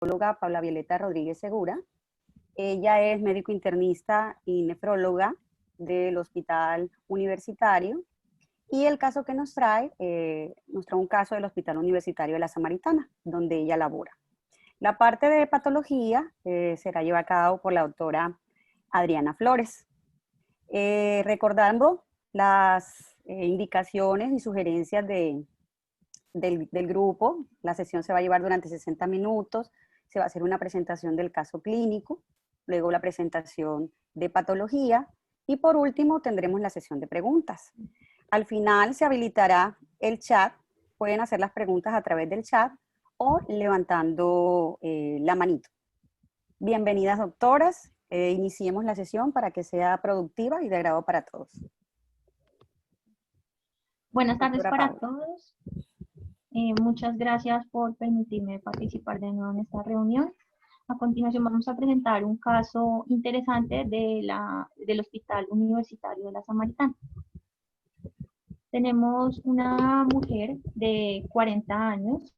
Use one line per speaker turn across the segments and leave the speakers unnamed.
nefróloga Paula Violeta Rodríguez Segura. Ella es médico internista y nefróloga del Hospital Universitario. Y el caso que nos trae un caso del Hospital Universitario de la Samaritana, donde ella labora. La parte de patología será llevada a cabo por la doctora Adriana Flores. Recordando las indicaciones y sugerencias del grupo, la sesión se va a llevar durante 60 minutos, se va a hacer una presentación del caso clínico, luego la presentación de patología y por último tendremos la sesión de preguntas. Al final se habilitará el chat, pueden hacer las preguntas a través del chat o levantando la manito. Bienvenidas, doctoras. Iniciemos la sesión para que sea productiva y de agrado para todos.
Buenas tardes
Doctora
para
Paula.
todos. Muchas gracias por permitirme participar de nuevo en esta reunión. A continuación vamos a presentar un caso interesante del Hospital Universitario de la Samaritana. Tenemos una mujer de 40 años.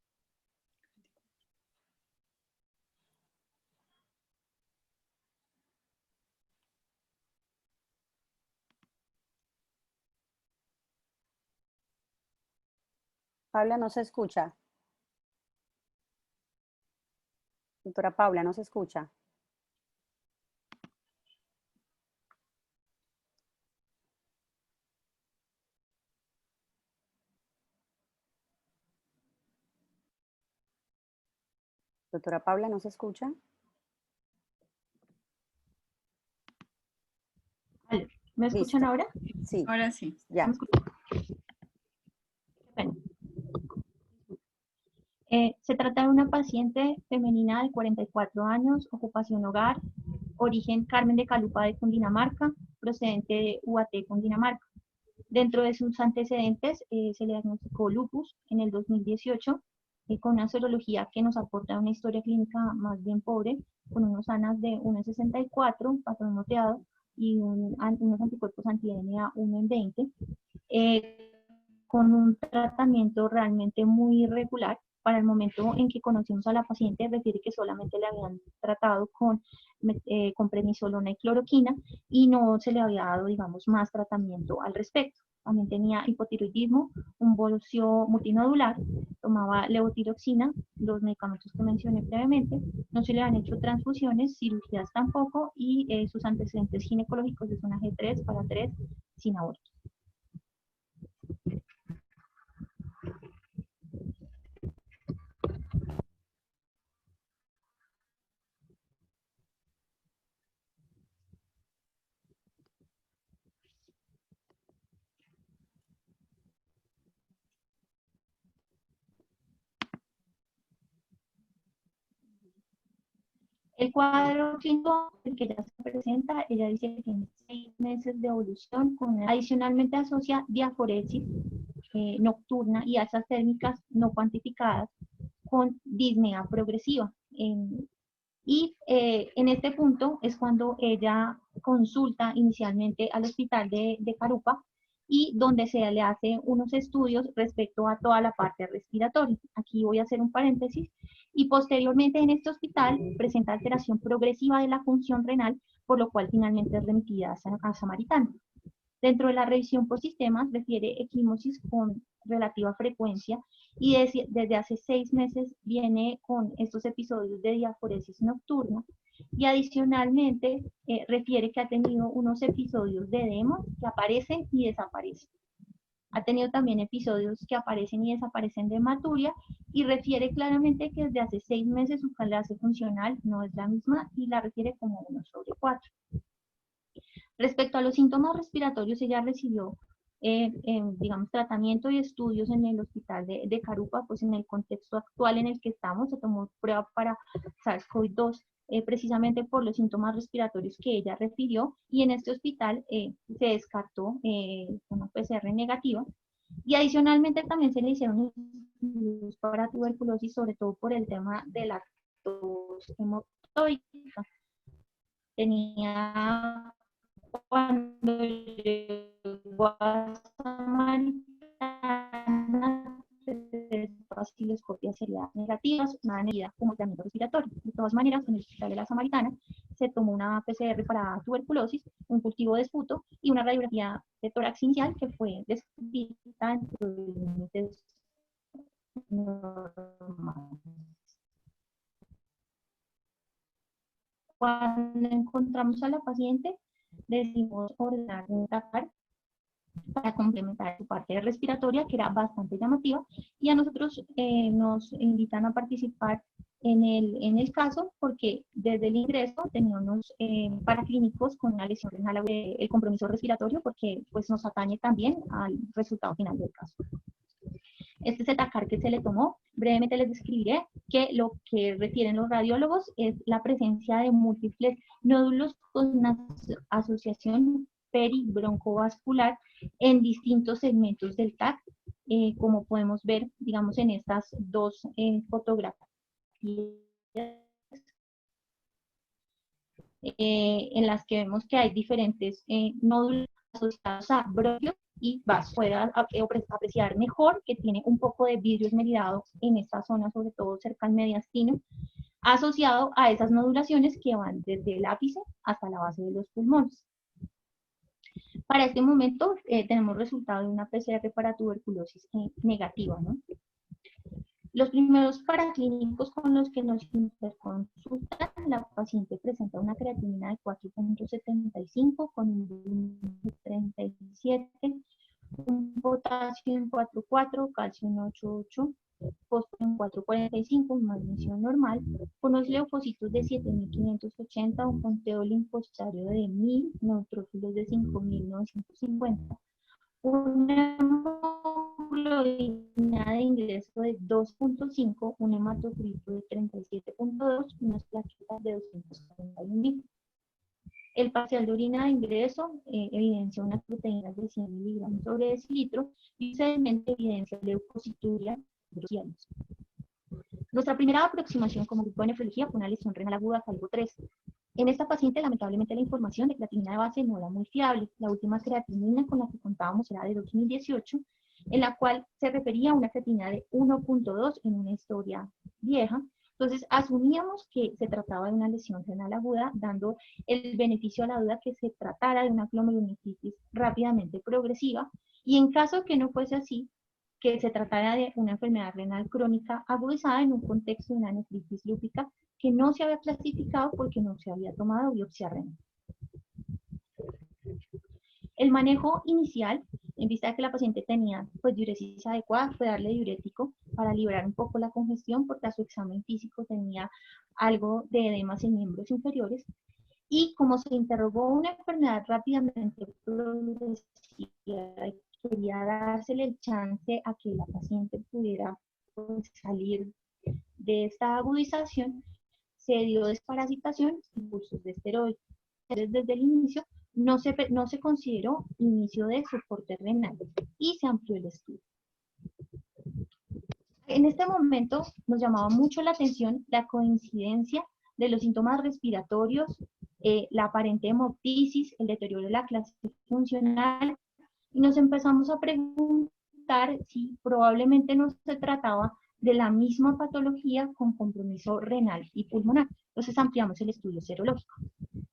Paula, no se escucha. Doctora Paula, no se escucha. Doctora Paula, ¿no se escucha?
¿Me escuchan
Listo.
ahora?
Sí.
Ahora sí.
Ya.
¿Me escuchan? Bueno. Se trata de una paciente femenina de 44 años, ocupación hogar, origen Carmen de Calupa de Cundinamarca, procedente de UAT Cundinamarca. Dentro de sus antecedentes se le diagnosticó lupus en el 2018 con una serología que nos aporta una historia clínica más bien pobre, con unos ANAS de 1,64, patrón moteado y unos anticuerpos anti-DNA 1 en 20, con un tratamiento realmente muy irregular. Para el momento en que conocimos a la paciente, refiere que solamente le habían tratado con prednisolona y cloroquina y no se le había dado, digamos, más tratamiento al respecto. También tenía hipotiroidismo, un bolsio multinodular, tomaba levotiroxina, los medicamentos que mencioné previamente, no se le han hecho transfusiones, cirugías tampoco, y sus antecedentes ginecológicos es una G3 para 3 sin aborto. El cuadro clínico que ya se presenta, ella dice que tiene 6 meses de evolución, adicionalmente asocia diaforesis nocturna y alzas térmicas no cuantificadas con disnea progresiva. En este punto es cuando ella consulta inicialmente al hospital de Carupa y donde se le hace unos estudios respecto a toda la parte respiratoria. Aquí voy a hacer un paréntesis. Y posteriormente en este hospital presenta alteración progresiva de la función renal, por lo cual finalmente es remitida a Samaritana. Dentro de la revisión por sistemas refiere equimosis con relativa frecuencia y desde hace 6 meses viene con estos episodios de diaforesis nocturna y adicionalmente refiere que ha tenido unos episodios de edema que aparecen y desaparecen. Ha tenido también episodios que aparecen y desaparecen de hematuria y refiere claramente que desde hace 6 meses su clase funcional no es la misma y la refiere como 1/4. Respecto a los síntomas respiratorios, ella recibió, digamos, tratamiento y estudios en el hospital de Carupa, pues en el contexto actual en el que estamos, se tomó prueba para SARS-CoV-2, precisamente por los síntomas respiratorios que ella refirió, y en este hospital se descartó una PCR negativa, y adicionalmente también se le hicieron estudios para tuberculosis, sobre todo por el tema de la tos hematoica. Tenía, cuando llegó a Samaritana, 3 todas osciloscopias serían negativas, nada medida como tratamiento respiratorio. De todas maneras, en el Hospital de la Samaritana se tomó una PCR para tuberculosis, un cultivo de esputo y una radiografía de tórax inicial que fue descrita dentro de límites normales. Cuando encontramos a la paciente, decidimos ordenar un TACAR para complementar su parte respiratoria, que era bastante llamativa, y a nosotros nos invitan a participar en el caso porque desde el ingreso teníamos paraclínicos con una lesión renal, el compromiso respiratorio, porque pues nos atañe también al resultado final del caso. Este es el TACAR que se le tomó. Brevemente les describiré que lo que refieren los radiólogos es la presencia de múltiples nódulos con una asociación peribroncovascular en distintos segmentos del TAC, como podemos ver, digamos, en estas dos fotografías, en las que vemos que hay diferentes nódulos asociados a bronquios y vasos. Puede apreciar mejor que tiene un poco de vidrio esmerilado en esta zona, sobre todo cerca al mediastino, asociado a esas nodulaciones que van desde el ápice hasta la base de los pulmones. Para este momento tenemos resultado de una PCR para tuberculosis negativa, ¿no? Los primeros paraclínicos con los que nos interconsultan, la paciente presenta una creatinina de 4.75 con un volumen de 37, un potasio en 4.4, calcio en 8.8, fósforo en 4.45, magnesio normal, con unos leucocitos de 7.580, un conteo linfocitario de 1.000, neutrófilos de 5.950, una hemoglobina de ingreso de 2.5, un hematocrito de 37.2, unas plaquetas de 241.000. El parcial de orina de ingreso evidencia unas proteínas de 100 miligramos sobre decilitro y sedimento evidencia leucocituria hidrociales. Nuestra primera aproximación como grupo de nefrología fue una lesión renal aguda calvo 3. En esta paciente, lamentablemente, la información de creatinina de base no era muy fiable. La última creatinina con la que contábamos era de 2018, en la cual se refería a una creatinina de 1.2 en una historia vieja. Entonces, asumíamos que se trataba de una lesión renal aguda, dando el beneficio a la duda que se tratara de una glomerulonefritis rápidamente progresiva, y en caso que no fuese así, que se tratara de una enfermedad renal crónica agudizada en un contexto de una nefritis lúpica que no se había clasificado porque no se había tomado biopsia renal. El manejo inicial, en vista de que la paciente tenía pues, diuresis adecuada, fue darle diurético para liberar un poco la congestión, porque a su examen físico tenía algo de edemas en miembros inferiores. Y como se interrogó una enfermedad rápidamente progresiva, quería dársele el chance a que la paciente pudiera pues, salir de esta agudización, se dio desparasitación y cursos de esteroides. Desde el inicio no se consideró inicio de soporte renal y se amplió el estudio. En este momento nos llamaba mucho la atención la coincidencia de los síntomas respiratorios, la aparente hemoptisis, el deterioro de la clase funcional, y nos empezamos a preguntar si probablemente no se trataba de la misma patología con compromiso renal y pulmonar. Entonces ampliamos el estudio serológico.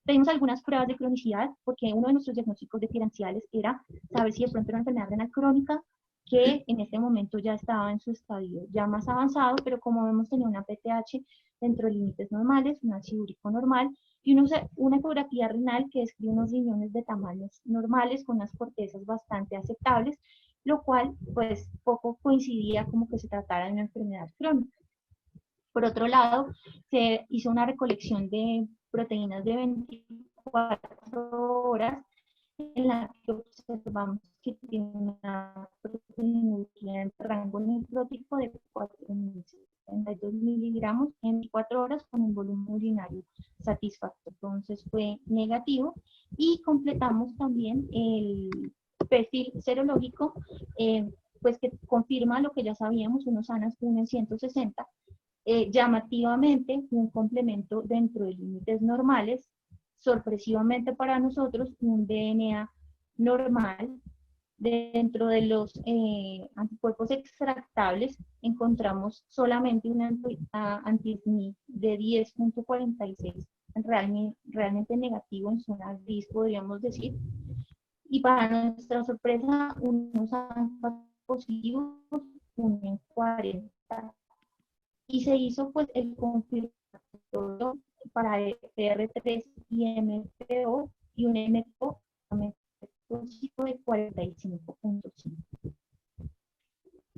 Pedimos algunas pruebas de cronicidad porque uno de nuestros diagnósticos diferenciales era saber si de pronto era una enfermedad renal crónica que en este momento ya estaba en su estadio ya más avanzado, pero como vemos tenía una PTH dentro de límites normales, un ácido úrico normal y una ecografía renal que describe unos riñones de tamaños normales con unas cortezas bastante aceptables, lo cual pues poco coincidía como que se tratara de una enfermedad crónica. Por otro lado, se hizo una recolección de proteínas de 24 horas en la que observamos que tiene una proteinuria en rango nefrótico de 4.072 miligramos en 24 horas con un volumen urinario satisfactorio. Entonces fue negativo y completamos también el perfil serológico, pues que confirma lo que ya sabíamos, unos ANAS en 160, llamativamente un complemento dentro de límites normales, sorpresivamente para nosotros un DNA normal Dentro de los anticuerpos extractables encontramos solamente un anti-SNP de 10.46, realmente negativo en zona gris, podríamos decir. Y para nuestra sorpresa, unos positivos, uno en 40. Y se hizo pues el confirmatorio para PR3 y MPO y un MPO positivo de 45.5.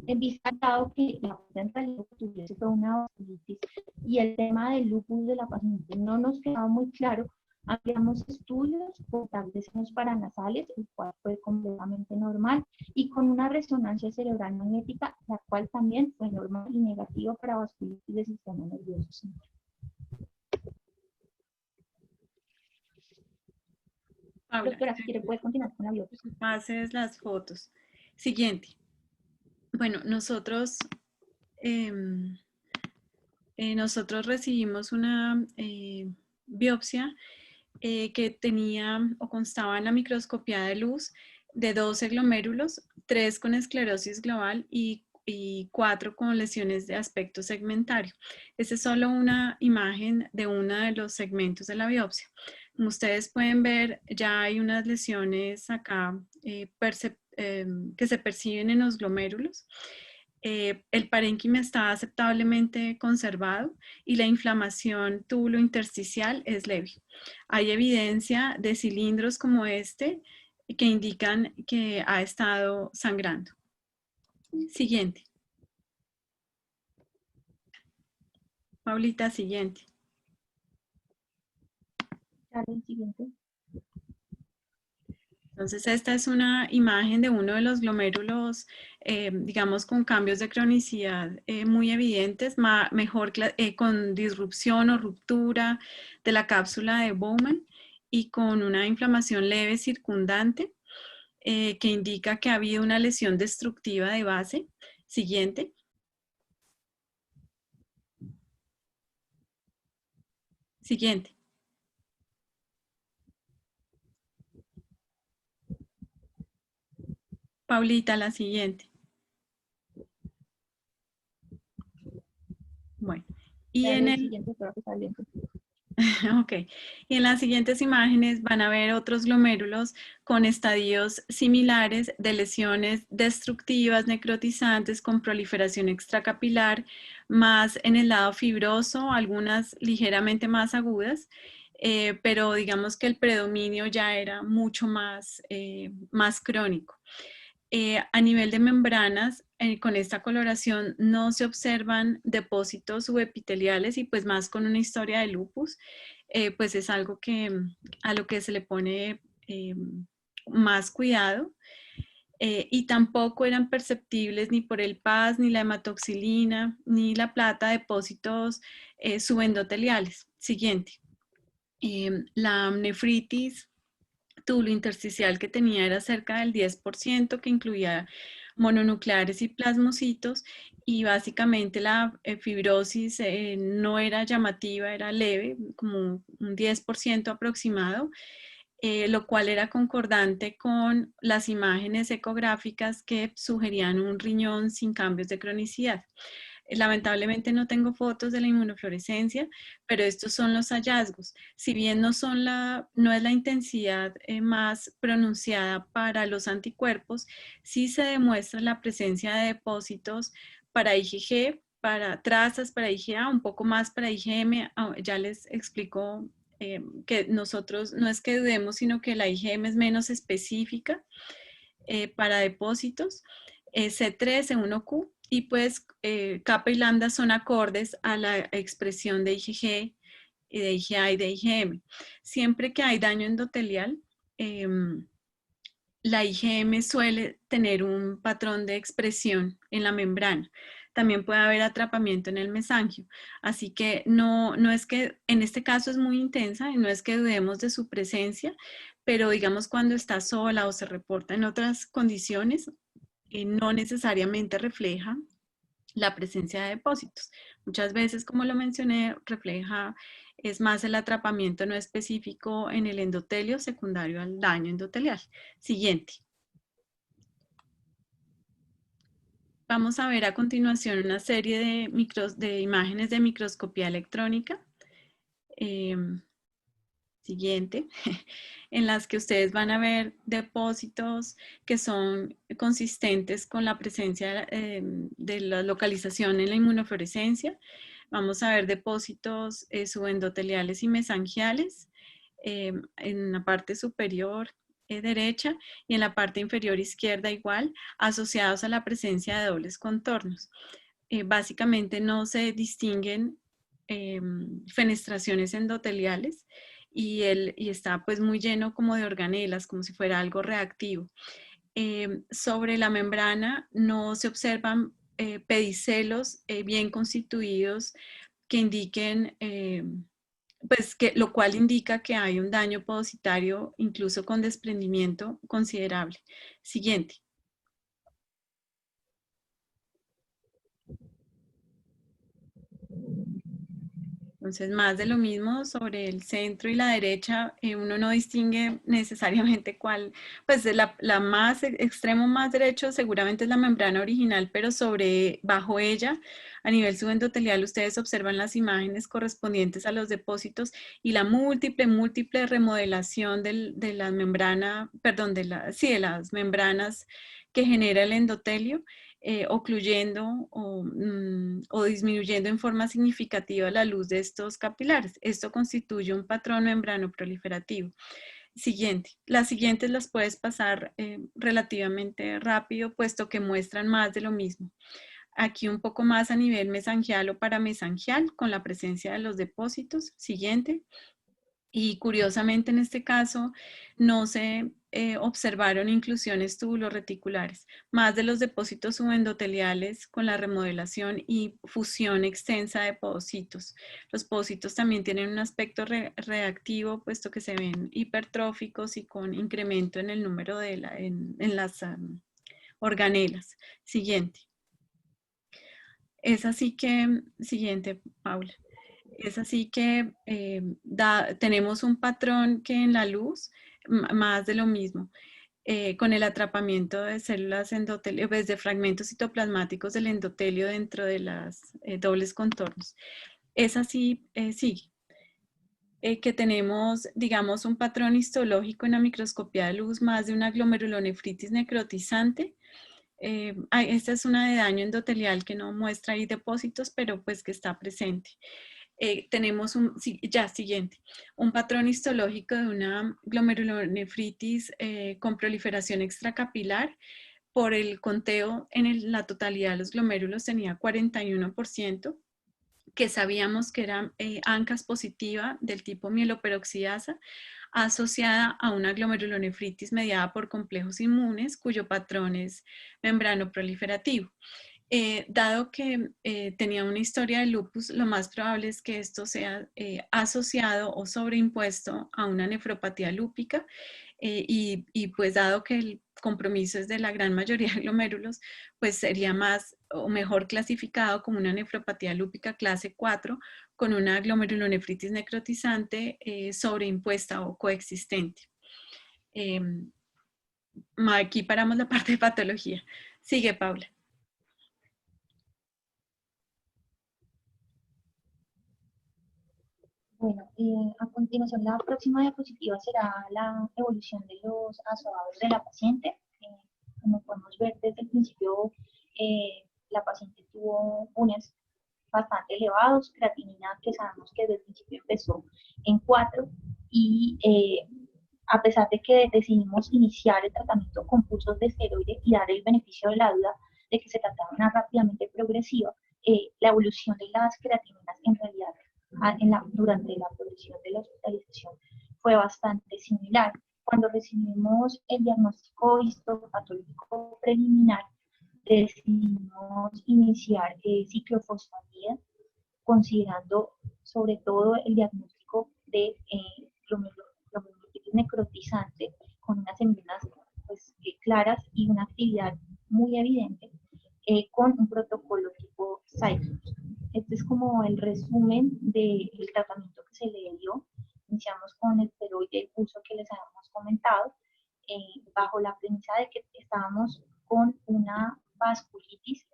En vista dado que la paciente tuviese fue una vasculitis y el tema del lupus de la paciente no nos quedaba muy claro, hacíamos estudios por senos paranasales, el cual fue completamente normal, y con una resonancia cerebral magnética, la cual también fue normal y negativa para vasculitis del sistema nervioso central.
Paula,
Doctora, si quiere puede continuar con la biopsia.
pases las fotos. Siguiente. Bueno, nosotros recibimos una biopsia que tenía o constaba en la microscopía de luz de 12 glomérulos, 3 con esclerosis global y 4 con lesiones de aspecto segmentario. Esta es solo una imagen de uno de los segmentos de la biopsia. Como ustedes pueden ver, ya hay unas lesiones acá que se perciben en los glomérulos. El parénquima está aceptablemente conservado y la inflamación túbulo-intersticial es leve. Hay evidencia de cilindros como este que indican que ha estado sangrando. Siguiente. Paulita, siguiente.
Dale, siguiente.
Entonces, esta es una imagen de uno de los glomérulos, digamos, con cambios de cronicidad muy evidentes, mejor con disrupción o ruptura de la cápsula de Bowman y con una inflamación leve circundante que indica que ha habido una lesión destructiva de base. Siguiente. Siguiente. Paulita, la siguiente. Bueno, y en el
siguiente, creo que está bien.
Ok, y en las siguientes imágenes van a ver otros glomérulos con estadios similares de lesiones destructivas, necrotizantes con proliferación extracapilar, más en el lado fibroso, algunas ligeramente más agudas, pero digamos que el predominio ya era mucho más, más crónico. A nivel de membranas, con esta coloración no se observan depósitos subepiteliales y pues más con una historia de lupus, pues es algo que, a lo que se le pone más cuidado. Y tampoco eran perceptibles ni por el PAS, ni la hematoxilina, ni la plata depósitos subendoteliales. Siguiente. La nefritis tubulointersticial que tenía era cerca del 10%, que incluía mononucleares y plasmocitos, y básicamente la fibrosis no era llamativa, era leve, como un 10% aproximado, lo cual era concordante con las imágenes ecográficas que sugerían un riñón sin cambios de cronicidad. Lamentablemente no tengo fotos de la inmunofluorescencia, pero estos son los hallazgos. Si bien no es la intensidad más pronunciada para los anticuerpos, sí se demuestra la presencia de depósitos para IgG, para trazas para IgA, un poco más para IgM. Ya les explico que nosotros no es que dudemos, sino que la IgM es menos específica para depósitos. C3, C1Q, y pues kappa y lambda son acordes a la expresión de IgG, y de IgA y de IgM. Siempre que hay daño endotelial, la IgM suele tener un patrón de expresión en la membrana. También puede haber atrapamiento en el mesangio. Así que no es que, en este caso es muy intensa y no es que dudemos de su presencia, pero digamos cuando está sola o se reporta en otras condiciones, no necesariamente refleja la presencia de depósitos. Muchas veces, como lo mencioné, es más el atrapamiento no específico en el endotelio secundario al daño endotelial. Siguiente. Vamos a ver a continuación una serie de imágenes de microscopía electrónica. Siguiente, en las que ustedes van a ver depósitos que son consistentes con la presencia de la localización en la inmunofluorescencia. Vamos a ver depósitos subendoteliales y mesangiales en la parte superior derecha y en la parte inferior izquierda igual, asociados a la presencia de dobles contornos. Básicamente no se distinguen fenestraciones endoteliales y está pues muy lleno como de organelas, como si fuera algo reactivo. Sobre la membrana no se observan pedicelos bien constituidos que indiquen, lo cual indica que hay un daño podocitario incluso con desprendimiento considerable. Siguiente. Entonces, más de lo mismo sobre el centro y la derecha, uno no distingue necesariamente cuál, pues la más extremo más derecho seguramente es la membrana original, pero bajo ella, a nivel subendotelial, ustedes observan las imágenes correspondientes a los depósitos y la múltiple remodelación de la membrana, perdón, de las membranas que genera el endotelio. Ocluyendo o disminuyendo en forma significativa la luz de estos capilares. Esto constituye un patrón membrano proliferativo. Siguiente. Las siguientes las puedes pasar relativamente rápido, puesto que muestran más de lo mismo. Aquí un poco más a nivel mesangial o paramesangial, con la presencia de los depósitos. Siguiente. Y curiosamente en este caso no se observaron inclusiones tubuloreticulares, más de los depósitos subendoteliales con la remodelación y fusión extensa de podocitos. Los podocitos también tienen un aspecto reactivo, puesto que se ven hipertróficos y con incremento en el número en las organelas. Siguiente. Es así que, siguiente, Paula. Es así que tenemos un patrón que en la luz, más de lo mismo, con el atrapamiento de células endotelio, de fragmentos citoplasmáticos del endotelio dentro de las dobles contornos. Es así, sigue. Que tenemos, digamos, un patrón histológico en la microscopía de luz, más de una glomerulonefritis necrotizante. Esta es una de daño endotelial que no muestra ahí depósitos, pero pues que está presente. Tenemos siguiente, un patrón histológico de una glomerulonefritis con proliferación extracapilar. Por el conteo en la totalidad de los glomérulos tenía 41%, que sabíamos que era ANCAS positiva del tipo mieloperoxidasa, asociada a una glomerulonefritis mediada por complejos inmunes, cuyo patrón es membrano proliferativo. Dado que tenía una historia de lupus, lo más probable es que esto sea asociado o sobreimpuesto a una nefropatía lúpica y pues dado que el compromiso es de la gran mayoría de glomérulos, pues sería más o mejor clasificado como una nefropatía lúpica clase 4 con una glomerulonefritis necrotizante sobreimpuesta o coexistente. Aquí paramos la parte de patología. Sigue, Paula.
Bueno, a continuación la próxima diapositiva será la evolución de los asoados de la paciente. Como podemos ver desde el principio, la paciente tuvo unes bastante elevados, creatinina que sabemos que desde el principio empezó en 4 y a pesar de que decidimos iniciar el tratamiento con pulsos de esteroide y dar el beneficio de la duda de que se trataba de una rápidamente progresiva, la evolución de las creatininas en realidad durante la progresión de la hospitalización fue bastante similar. Cuando recibimos el diagnóstico histopatológico preliminar, decidimos iniciar ciclofosfamida, considerando sobre todo el diagnóstico de glomerulonefritis necrotizante con unas membranas pues, claras y una actividad muy evidente con un protocolo tipo Cyclops. Este es como el resumen del tratamiento que se le dio. Iniciamos con el esteroide de pulso que les habíamos comentado, bajo la premisa de que estábamos con una vasculitis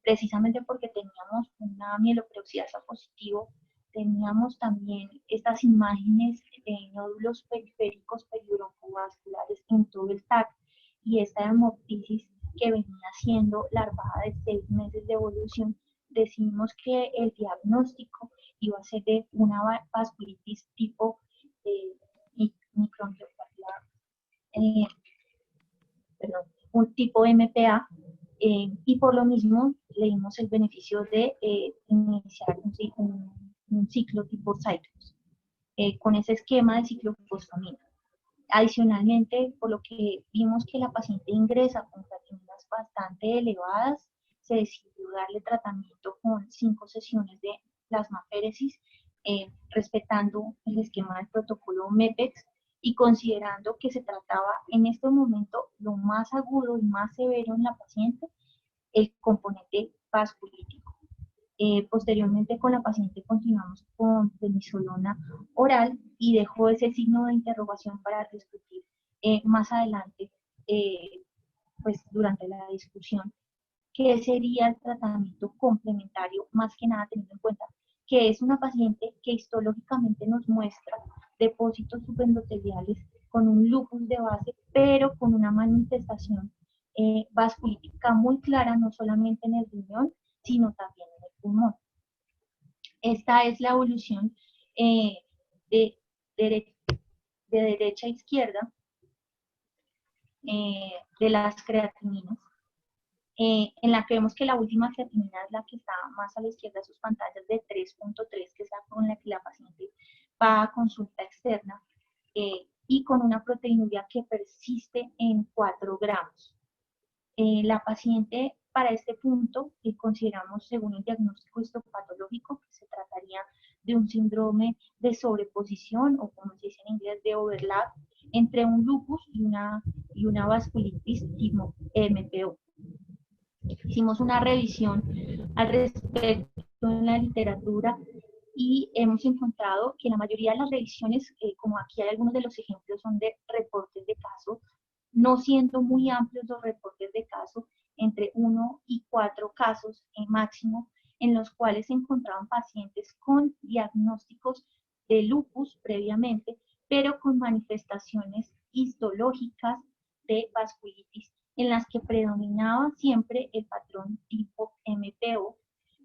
precisamente porque teníamos una mieloperoxidasa positivo, teníamos también estas imágenes de nódulos periféricos peribroncovasculares en todo el TAC, y esta hemoptisis que venía siendo larvada de 6 meses de evolución, decidimos que el diagnóstico iba a ser de una vasculitis tipo microangiopatía, un tipo MPA, y por lo mismo le dimos el beneficio de iniciar un ciclo tipo Cyclos, con ese esquema de ciclofosfamina. Adicionalmente, por lo que vimos que la paciente ingresa con creatininas bastante elevadas, se decidió darle tratamiento con 5 sesiones de plasmaféresis, respetando el esquema del protocolo MEPEX y considerando que se trataba en este momento lo más agudo y más severo en la paciente, el componente vasculítico. Posteriormente con la paciente continuamos con prednisolona oral y dejó ese signo de interrogación para discutir más adelante, pues durante la discusión, qué sería el tratamiento complementario, más que nada teniendo en cuenta que es una paciente que histológicamente nos muestra depósitos subendoteliales con un lupus de base, pero con una manifestación vasculítica muy clara, no solamente en el riñón, sino también en el pulmón. Esta es la evolución de derecha a izquierda de las creatininas, en la que vemos que la última creatinina es la que está más a la izquierda de sus pantallas, de 3.3, que es la con la que la paciente va a consulta externa, y con una proteinuria que persiste en 4 gramos. La paciente para este punto consideramos, según el diagnóstico histopatológico, que se trataría de un síndrome de sobreposición, o como se dice en inglés, de overlap, entre un lupus y una vasculitis tipo MPO. Hicimos una revisión al respecto en la literatura y hemos encontrado que la mayoría de las revisiones, como aquí hay algunos de los ejemplos, son de reportes de caso, no siendo muy amplios los reportes de caso, entre 1 y 4 casos máximo, en los cuales se encontraban pacientes con diagnósticos de lupus previamente, pero con manifestaciones histológicas de vasculitis, en las que predominaba siempre el patrón tipo MPO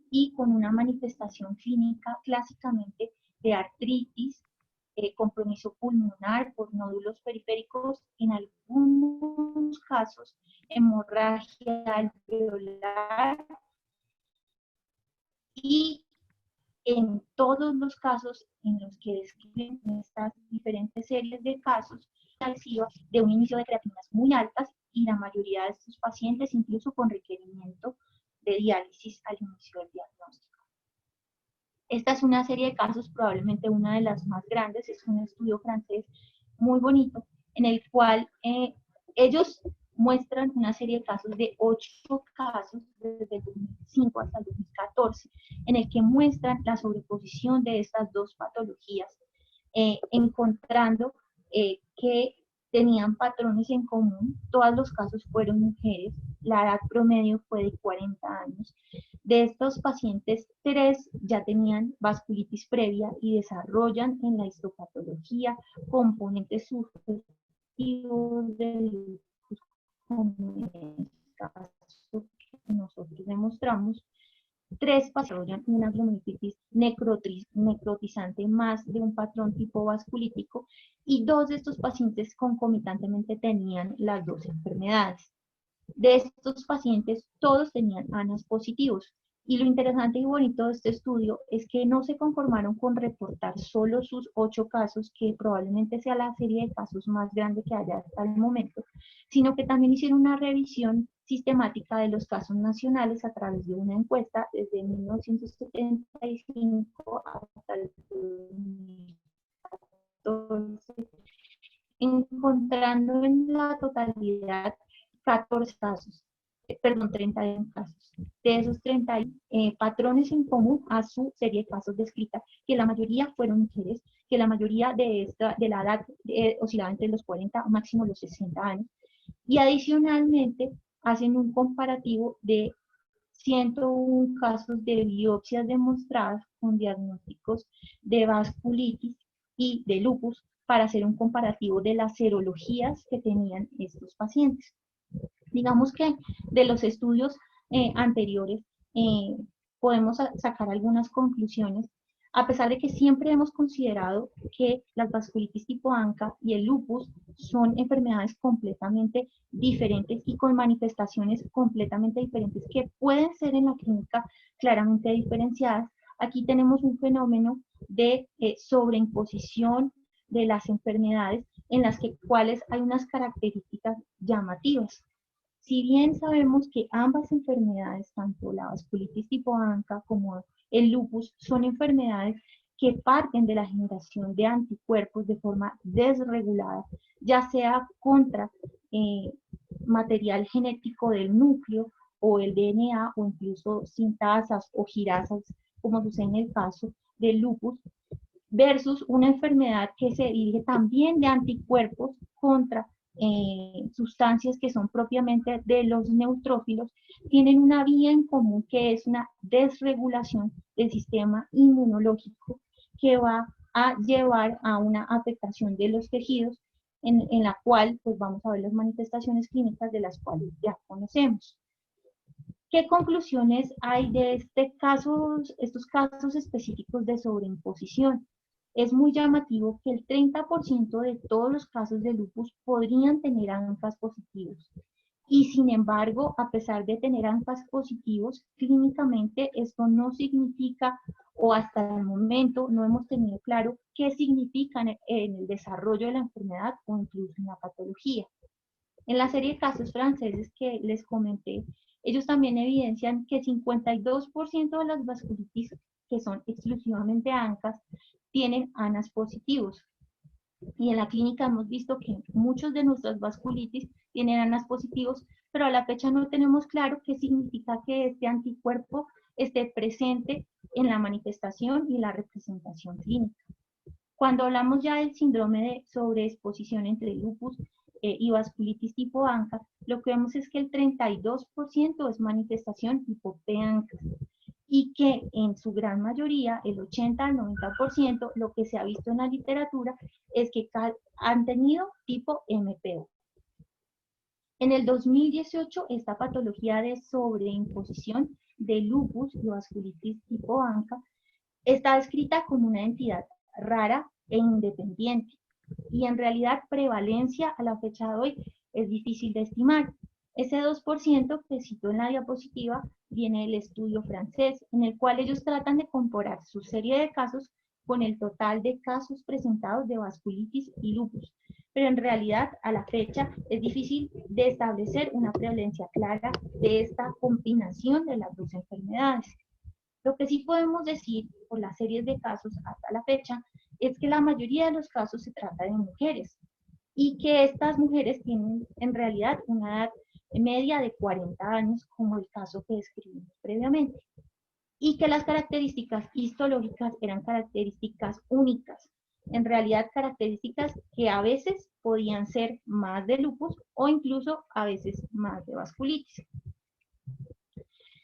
y con una manifestación clínica clásicamente de artritis, compromiso pulmonar por nódulos periféricos, en algunos casos hemorragia alveolar, y en todos los casos en los que describen estas diferentes series de casos, de un inicio de creatininas muy altas, y la mayoría de estos pacientes incluso con requerimiento de diálisis al inicio del diagnóstico. Esta es una serie de casos, probablemente una de las más grandes, es un estudio francés muy bonito, en el cual ellos muestran una serie de casos de 8 casos desde el 2005 hasta el 2014, en el que muestran la sobreposición de estas dos patologías, encontrando que tenían patrones en común. Todos los casos fueron mujeres, la edad promedio fue de 40 años. De estos pacientes, 3 ya tenían vasculitis previa y desarrollan en la histopatología componentes sugestivos del lupus, como en el caso que nosotros demostramos. 3 desarrollan una glomerulitis necrotizante más de un patrón tipo vasculítico, y 2 de estos pacientes concomitantemente tenían las 2 enfermedades. De estos pacientes, todos tenían ANAS positivos. Y lo interesante y bonito de este estudio es que no se conformaron con reportar solo sus 8 casos, que probablemente sea la serie de casos más grande que haya hasta el momento, sino que también hicieron una revisión sistemática de los casos nacionales a través de una encuesta desde 1975 hasta el 2014, encontrando en la totalidad 14 casos, 31 casos. De esos 30 patrones en común a su serie de casos descrita, que la mayoría fueron mujeres, que la mayoría de la edad oscilaba entre los 40 o máximo los 60 años, y adicionalmente hacen un comparativo de 101 casos de biopsias demostradas con diagnósticos de vasculitis y de lupus para hacer un comparativo de las serologías que tenían estos pacientes. Digamos que de los estudios anteriores podemos sacar algunas conclusiones, a pesar de que siempre hemos considerado que las vasculitis tipo ANCA y el lupus son enfermedades completamente diferentes y con manifestaciones completamente diferentes que pueden ser en la clínica claramente diferenciadas. Aquí tenemos un fenómeno de sobreimposición de las enfermedades en las cuales hay unas características llamativas. Si bien sabemos que ambas enfermedades, tanto la vasculitis tipo ANCA como el lupus, son enfermedades que parten de la generación de anticuerpos de forma desregulada, ya sea contra material genético del núcleo o el DNA o incluso sintasas o girasas, como sucede en el caso del lupus, versus una enfermedad que se dirige también de anticuerpos contra sustancias que son propiamente de los neutrófilos, tienen una vía en común que es una desregulación del sistema inmunológico que va a llevar a una afectación de los tejidos en la cual pues vamos a ver las manifestaciones clínicas de las cuales ya conocemos. ¿Qué conclusiones hay de estos casos específicos de sobreimposición? Es muy llamativo que el 30% de todos los casos de lupus podrían tener ANCAs positivos. Y sin embargo, a pesar de tener ANCAs positivos, clínicamente esto no significa, o hasta el momento no hemos tenido claro qué significan en el desarrollo de la enfermedad o incluso en la patología. En la serie de casos franceses que les comenté, ellos también evidencian que 52% de las vasculitis que son exclusivamente ANCAs tienen ANAS positivos. Y en la clínica hemos visto que muchos de nuestras vasculitis tienen ANAS positivos, pero a la fecha no tenemos claro qué significa que este anticuerpo esté presente en la manifestación y la representación clínica. Cuando hablamos ya del síndrome de sobreexposición entre lupus y vasculitis tipo ANCA, lo que vemos es que el 32% es manifestación tipo P-ANCA y que en su gran mayoría, el 80 al 90%, lo que se ha visto en la literatura es que han tenido tipo MPO. En el 2018, esta patología de sobreimposición de lupus y vasculitis tipo ANCA está descrita como una entidad rara e independiente, y en realidad prevalencia a la fecha de hoy es difícil de estimar. Ese 2% que cito en la diapositiva viene del estudio francés, en el cual ellos tratan de comparar su serie de casos con el total de casos presentados de vasculitis y lupus, pero en realidad a la fecha es difícil de establecer una prevalencia clara de esta combinación de las dos enfermedades. Lo que sí podemos decir por las series de casos hasta la fecha es que la mayoría de los casos se trata de mujeres y que estas mujeres tienen en realidad una edad media de 40 años, como el caso que describimos previamente, y que las características histológicas eran características únicas, en realidad características que a veces podían ser más de lupus o incluso a veces más de vasculitis.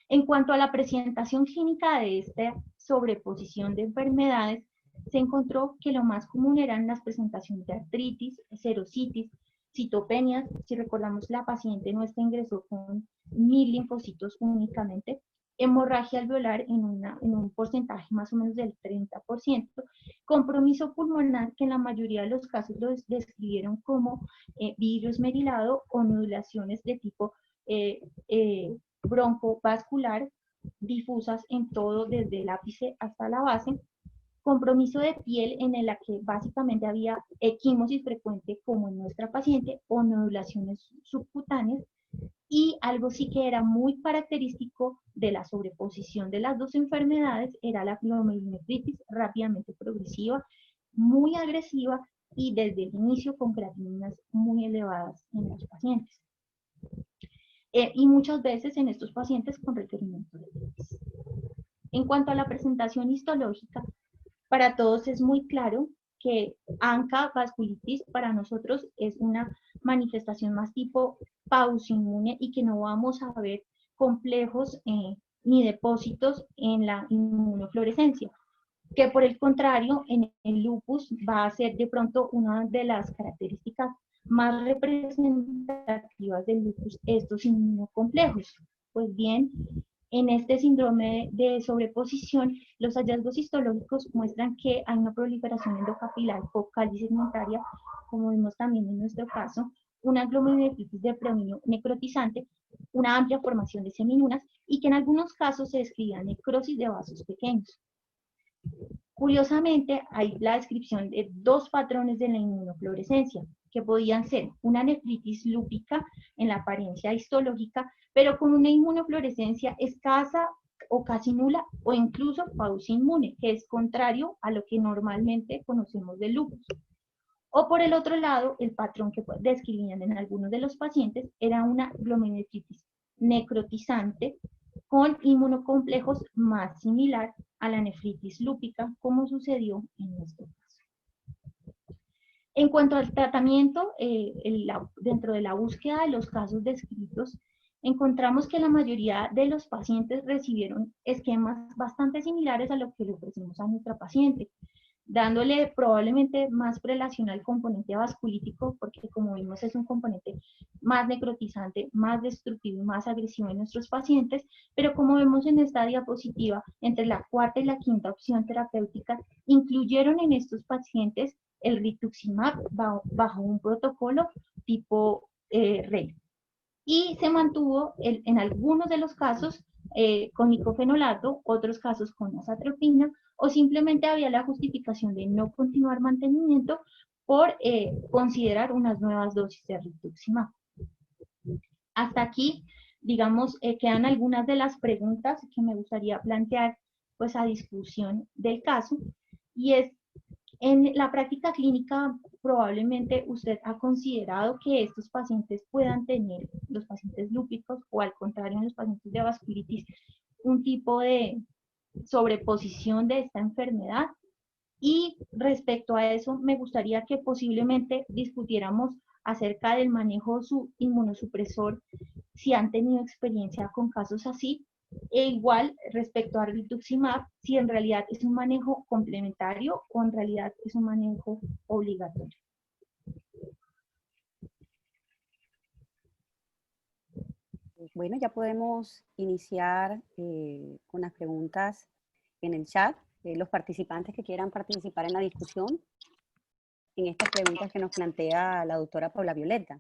En cuanto a la presentación clínica de esta sobreposición de enfermedades, se encontró que lo más común eran las presentaciones de artritis, serositis, citopenias. Si recordamos, la paciente nuestra ingresó con 1000 linfocitos únicamente, hemorragia alveolar en un porcentaje más o menos del 30%, compromiso pulmonar que en la mayoría de los casos lo describieron como vidrio esmerilado o nodulaciones de tipo broncovascular difusas en todo desde el ápice hasta la base, compromiso de piel en la que básicamente había equimosis frecuente como en nuestra paciente o nodulaciones subcutáneas, y algo sí que era muy característico de la sobreposición de las dos enfermedades era la glomerulonefritis rápidamente progresiva, muy agresiva y desde el inicio con creatininas muy elevadas en los pacientes. Y muchas veces en estos pacientes con requerimiento de diálisis. En cuanto a la presentación histológica, para todos es muy claro que ANCA vasculitis para nosotros es una manifestación más tipo pausinmune y que no vamos a ver complejos ni depósitos en la inmunofluorescencia, que por el contrario en el lupus va a ser de pronto una de las características más representativas del lupus, estos inmunocomplejos. Pues bien, en este síndrome de sobreposición, los hallazgos histológicos muestran que hay una proliferación endocapilar focal y segmentaria, como vimos también en nuestro caso, una glomerulonefritis de predominio necrotizante, una amplia formación de semilunas y que en algunos casos se describía necrosis de vasos pequeños. Curiosamente, hay la descripción de dos patrones de la inmunofluorescencia, que podían ser una nefritis lúpica en la apariencia histológica, pero con una inmunofluorescencia escasa o casi nula, o incluso pausa inmune, que es contrario a lo que normalmente conocemos del lupus. O por el otro lado, el patrón que describían en algunos de los pacientes era una glomerulonefritis necrotizante con inmunocomplejos más similar a la nefritis lúpica, como sucedió en nuestro caso. En cuanto al tratamiento, dentro de la búsqueda de los casos descritos, encontramos que la mayoría de los pacientes recibieron esquemas bastante similares a lo que le ofrecimos a nuestra paciente, dándole probablemente más prelación al componente vasculítico, porque como vimos es un componente más necrotizante, más destructivo y más agresivo en nuestros pacientes, pero como vemos en esta diapositiva, entre la cuarta y la quinta opción terapéutica, incluyeron en estos pacientes el rituximab bajo un protocolo tipo REL. Y se mantuvo en algunos de los casos con nicofenolato, otros casos con azatropina, o simplemente había la justificación de no continuar mantenimiento por considerar unas nuevas dosis de rituximab. Hasta aquí, digamos, quedan algunas de las preguntas que me gustaría plantear pues a discusión del caso, y es, en la práctica clínica probablemente usted ha considerado que estos pacientes puedan tener, los pacientes lúpicos, o al contrario en los pacientes de vasculitis, un tipo de sobreposición de esta enfermedad. Y respecto a eso, me gustaría que posiblemente discutiéramos acerca del manejo su inmunosupresor, si han tenido experiencia con casos así, e igual respecto a rituximab, si en realidad es un manejo complementario o en realidad es un manejo obligatorio.
Bueno, ya podemos iniciar con las preguntas en el chat. Los participantes que quieran participar en la discusión, en estas preguntas que nos plantea la doctora Paula Violeta.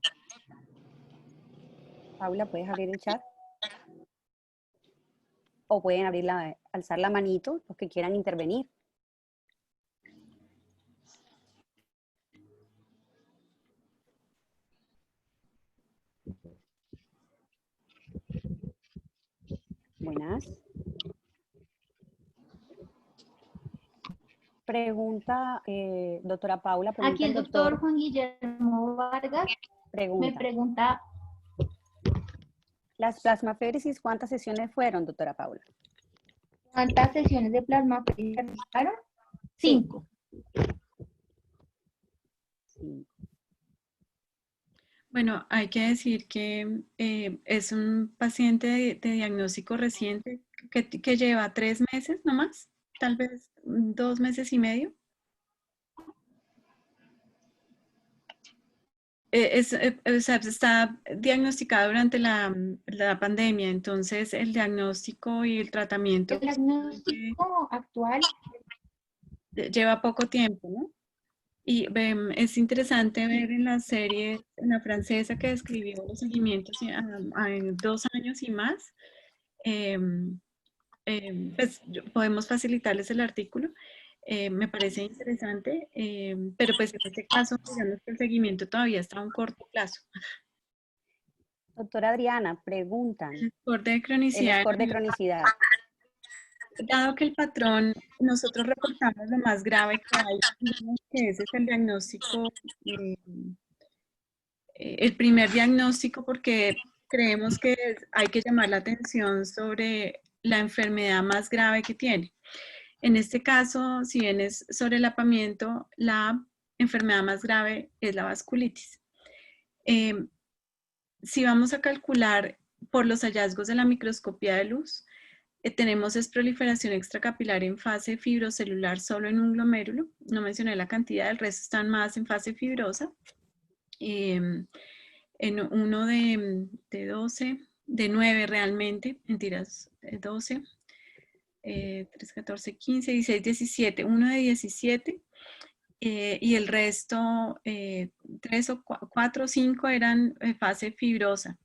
Paula, ¿puedes abrir el chat? O pueden alzar la manito los que quieran intervenir. Buenas. Pregunta, doctora Paula. Pregunta
aquí el doctor Juan Guillermo Vargas me pregunta.
¿Las plasmaféresis cuántas sesiones fueron, doctora Paula?
¿Cuántas sesiones de plasmaféresis realizaron? 5.
Bueno, hay que decir que es un paciente de diagnóstico reciente que lleva 3 meses nomás, tal vez 2 meses y medio. O sea, está diagnosticado durante la pandemia, entonces el diagnóstico y el tratamiento...
El diagnóstico actual
lleva poco tiempo, ¿no? Y es interesante ver en la serie, en la francesa que describió los seguimientos en 2 años y más, pues podemos facilitarles el artículo. Me parece interesante, pero pues en este caso, digamos que el seguimiento todavía está a un corto plazo.
Doctora Adriana, preguntan.
El score de cronicidad.
El score de cronicidad.
Dado que el patrón, nosotros reportamos lo más grave que hay, que ese es el diagnóstico, el primer diagnóstico, porque creemos que hay que llamar la atención sobre la enfermedad más grave que tiene. En este caso, si bien es sobre el apamiento, la enfermedad más grave es la vasculitis. Si vamos a calcular por los hallazgos de la microscopía de luz, Tenemos es proliferación extracapilar en fase fibrocelular solo en un glomérulo. No mencioné la cantidad, el resto están más en fase fibrosa. En uno de 12, de 9 realmente, mentiras, 12, 3, 14, 15, 16, 17, uno de 17. Y el resto, 3 o 4 o 5 eran fase fibrosa.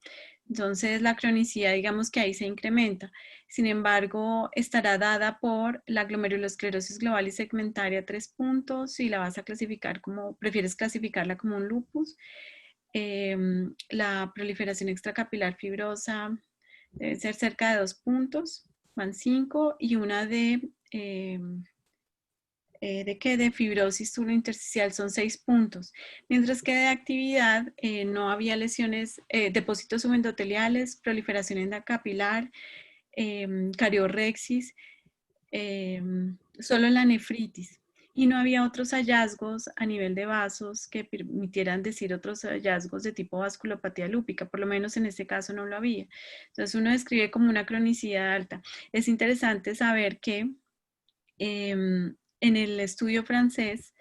Entonces la cronicidad, digamos que ahí se incrementa. Sin embargo, estará dada por la glomerulosclerosis global y segmentaria 3 puntos. Si la vas a clasificar como, prefieres clasificarla como un lupus. La proliferación extracapilar fibrosa debe ser cerca de 2 puntos, van 5, y una de fibrosis tubulointersticial son 6 puntos, mientras que de actividad no había lesiones, depósitos subendoteliales, proliferación endocapilar, cariorrexis, solo la nefritis. Y no había otros hallazgos a nivel de vasos que permitieran decir otros hallazgos de tipo vasculopatía lúpica, por lo menos en este caso no lo había. Entonces uno describe como una cronicidad alta. Es interesante saber que en el estudio francés,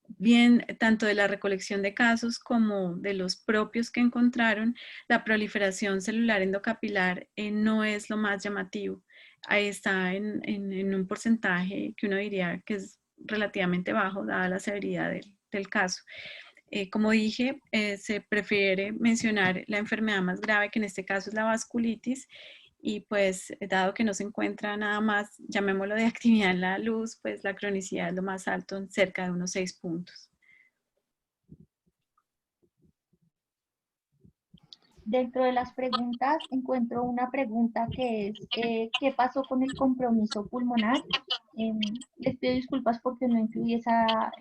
bien tanto de la recolección de casos como de los propios que encontraron, la proliferación celular endocapilar no es lo más llamativo. Ahí está en un porcentaje que uno diría que es relativamente bajo, dada la severidad del caso. Como dije, se prefiere mencionar la enfermedad más grave, que en este caso es la vasculitis, y pues dado que no se encuentra nada más, llamémoslo de actividad en la luz, pues la cronicidad es lo más alto, en cerca de unos 6 puntos.
Dentro de las preguntas encuentro una pregunta que es, ¿qué pasó con el compromiso pulmonar? Les pido disculpas porque no incluí esa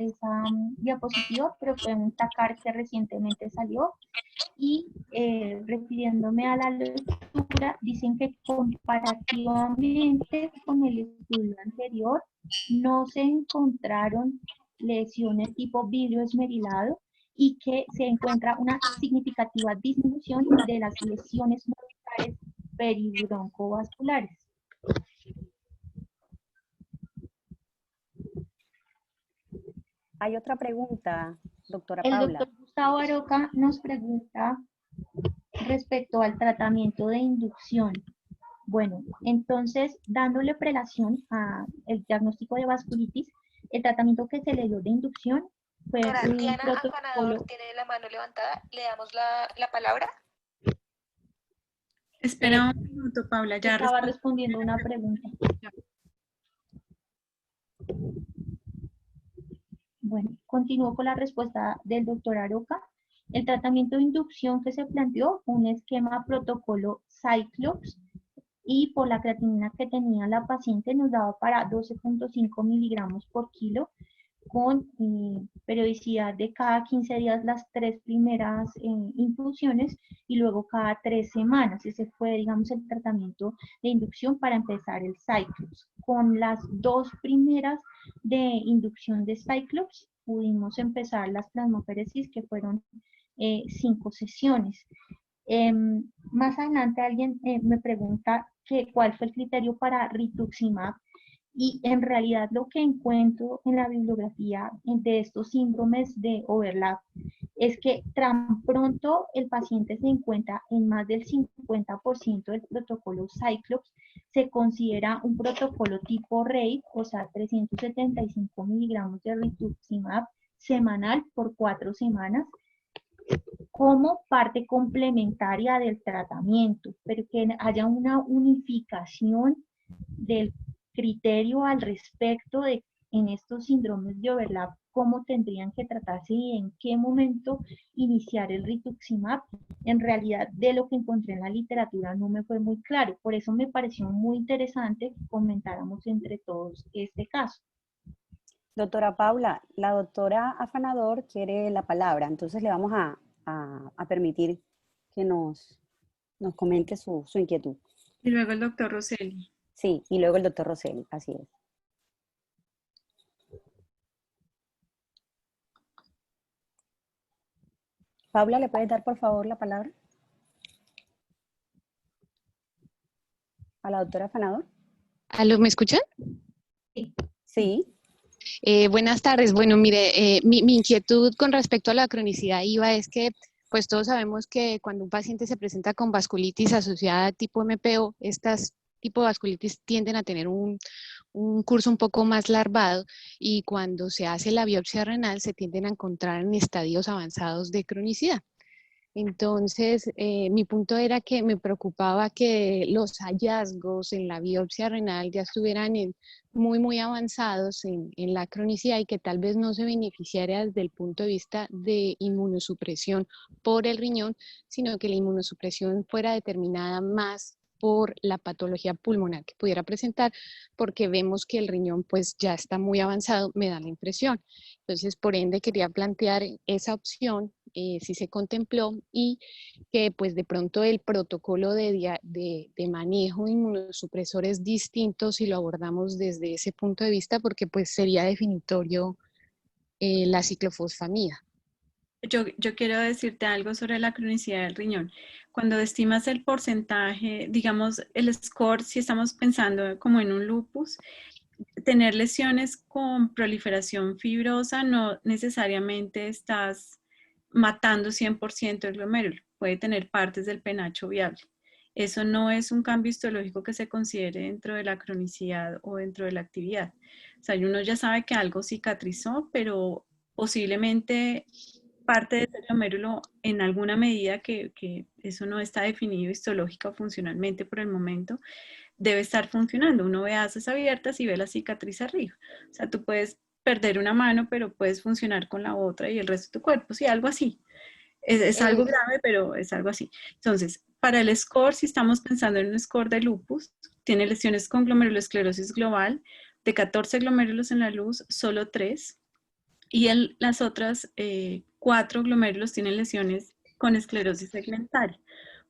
diapositiva, pero fue un TACAR que recientemente salió. Y refiriéndome a la lectura, dicen que comparativamente con el estudio anterior, no se encontraron lesiones tipo vidrio esmerilado y que se encuentra una significativa disminución de las lesiones moleculares peribroncovasculares.
Hay otra pregunta, doctora
El
Paula.
doctor Gustavo Aroca nos pregunta respecto al tratamiento de inducción. Bueno, entonces, dándole prelación al diagnóstico de vasculitis, el tratamiento que se le dio de inducción fue un
Diana
protocolo.
Afanador tiene la mano levantada. ¿Le damos la palabra?
Espera un minuto, Paula, ya
Estaba respondiendo una pregunta. Bueno, continúo con la respuesta del doctor Aroca. El tratamiento de inducción que se planteó fue un esquema protocolo Cyclops y por la creatinina que tenía la paciente nos daba para 12.5 miligramos por kilo con periodicidad de cada 15 días las 3 primeras infusiones y luego cada 3 semanas. Ese fue, digamos, el tratamiento de inducción para empezar el Cyclops. Con las 2 primeras de inducción de Cyclops pudimos empezar las plasmaféresis, que fueron 5 sesiones. Más adelante alguien me pregunta cuál fue el criterio para rituximab, y en realidad lo que encuentro en la bibliografía de estos síndromes de overlap es que tan pronto el paciente se encuentra en más del 50% del protocolo Cyclops, se considera un protocolo tipo RAID, o sea, 375 miligramos de rituximab semanal por 4 semanas, como parte complementaria del tratamiento, pero que haya una unificación del criterio al respecto de en estos síndromes de overlap cómo tendrían que tratarse y en qué momento iniciar el rituximab. En realidad, de lo que encontré en la literatura no me fue muy claro, por eso me pareció muy interesante que comentáramos entre todos este caso.
Doctora Paula, la doctora Afanador quiere la palabra, entonces le vamos a permitir que nos comente su inquietud.
Y luego el doctor Rosselli.
Sí, y luego el doctor Rosselli, así es. Paula, ¿le puedes dar por favor la palabra a la la doctora Fanador.
¿Aló, me escuchan?
Sí.
Buenas tardes. Bueno, mire, mi inquietud con respecto a la cronicidad IVA es que, pues todos sabemos que cuando un paciente se presenta con vasculitis asociada a tipo MPO, estas tipo de vasculitis tienden a tener un curso un poco más larvado y cuando se hace la biopsia renal se tienden a encontrar en estadios avanzados de cronicidad. Entonces, mi punto era que me preocupaba que los hallazgos en la biopsia renal ya estuvieran muy avanzados en la cronicidad y que tal vez no se beneficiara desde el punto de vista de inmunosupresión por el riñón, sino que la inmunosupresión fuera determinada más por la patología pulmonar que pudiera presentar, porque vemos que el riñón pues ya está muy avanzado, me da la impresión. Entonces, por ende, quería plantear esa opción, si se contempló, y que pues de pronto el protocolo de manejo de inmunosupresores es distinto si lo abordamos desde ese punto de vista, porque pues sería definitorio la ciclofosfamida.
Yo quiero decirte algo sobre la cronicidad del riñón. Cuando estimas el porcentaje, digamos, el score, si estamos pensando como en un lupus, tener lesiones con proliferación fibrosa no necesariamente estás matando 100% el glomérulo. Puede tener partes del penacho viable. Eso no es un cambio histológico que se considere dentro de la cronicidad o dentro de la actividad. O sea, uno ya sabe que algo cicatrizó, pero posiblemente parte de ese glomérulo en alguna medida que eso no está definido histológica o funcionalmente por el momento, debe estar funcionando. Uno ve haces abiertas y ve la cicatriz arriba. O sea, tú puedes perder una mano, pero puedes funcionar con la otra y el resto de tu cuerpo. Sí, algo así. Es algo grave, pero es algo así. Entonces, para el score, si estamos pensando en un score de lupus, tiene lesiones con glomerulosclerosis global, de 14 glomérulos en la luz, solo 3. Y las otras 4 glomérulos tienen lesiones con esclerosis segmentaria.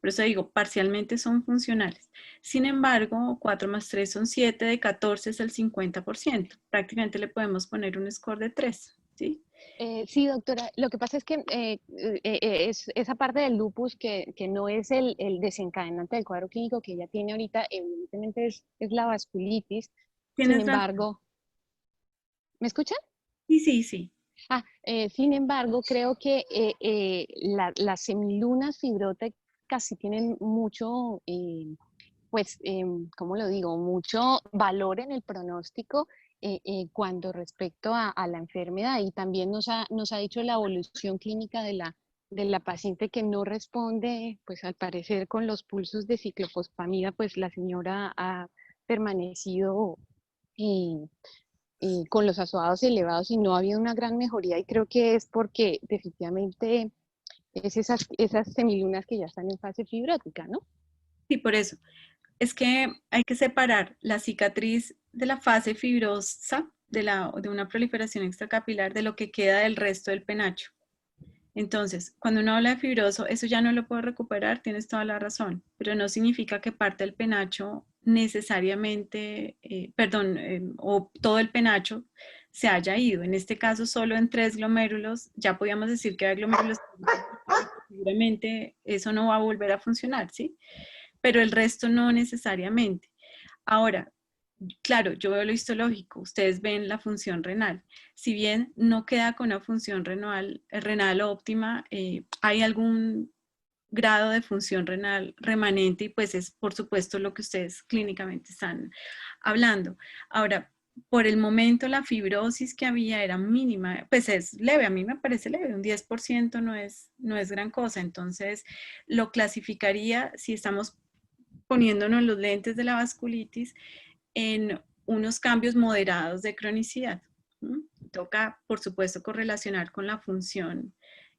Por eso digo, parcialmente son funcionales. Sin embargo, 4 más 3 son 7, de 14 es el 50%. Prácticamente le podemos poner un score de 3, ¿sí?
Sí, doctora, lo que pasa es que es esa parte del lupus que no es el desencadenante del cuadro clínico que ella tiene ahorita, evidentemente es la vasculitis. Sin
¿Tienes razón?
embargo, ¿me escuchan?
Sí.
Sin embargo, creo que las semilunas fibróticas sí tienen mucho, pues, ¿cómo lo digo? Mucho valor en el pronóstico cuando respecto a la enfermedad. Y también nos ha dicho la evolución clínica de la paciente que no responde, pues al parecer con los pulsos de ciclofosfamida, pues la señora ha permanecido eh, con los azoados elevados y no ha habido una gran mejoría, y creo que es porque definitivamente es esas semilunas que ya están en fase fibrótica, ¿no?
Sí, por eso. Es que hay que separar la cicatriz de la fase fibrosa de una proliferación extracapilar de lo que queda del resto del penacho. Entonces, cuando uno habla de fibroso, eso ya no lo puedo recuperar, tienes toda la razón, pero no significa que parte del penacho necesariamente, o todo el penacho se haya ido. En este caso, solo en 3 glomérulos, ya podíamos decir que hay glomérulos, seguramente eso no va a volver a funcionar, ¿sí? Pero el resto no necesariamente. Ahora, claro, yo veo lo histológico, ustedes ven la función renal. Si bien no queda con una función renal óptima, hay algún grado de función renal remanente y pues es por supuesto lo que ustedes clínicamente están hablando. Ahora, por el momento la fibrosis que había era mínima, pues es leve, a mí me parece leve, un 10% no es gran cosa, entonces lo clasificaría si estamos poniéndonos los lentes de la vasculitis en unos cambios moderados de cronicidad. Toca, por supuesto, correlacionar con la función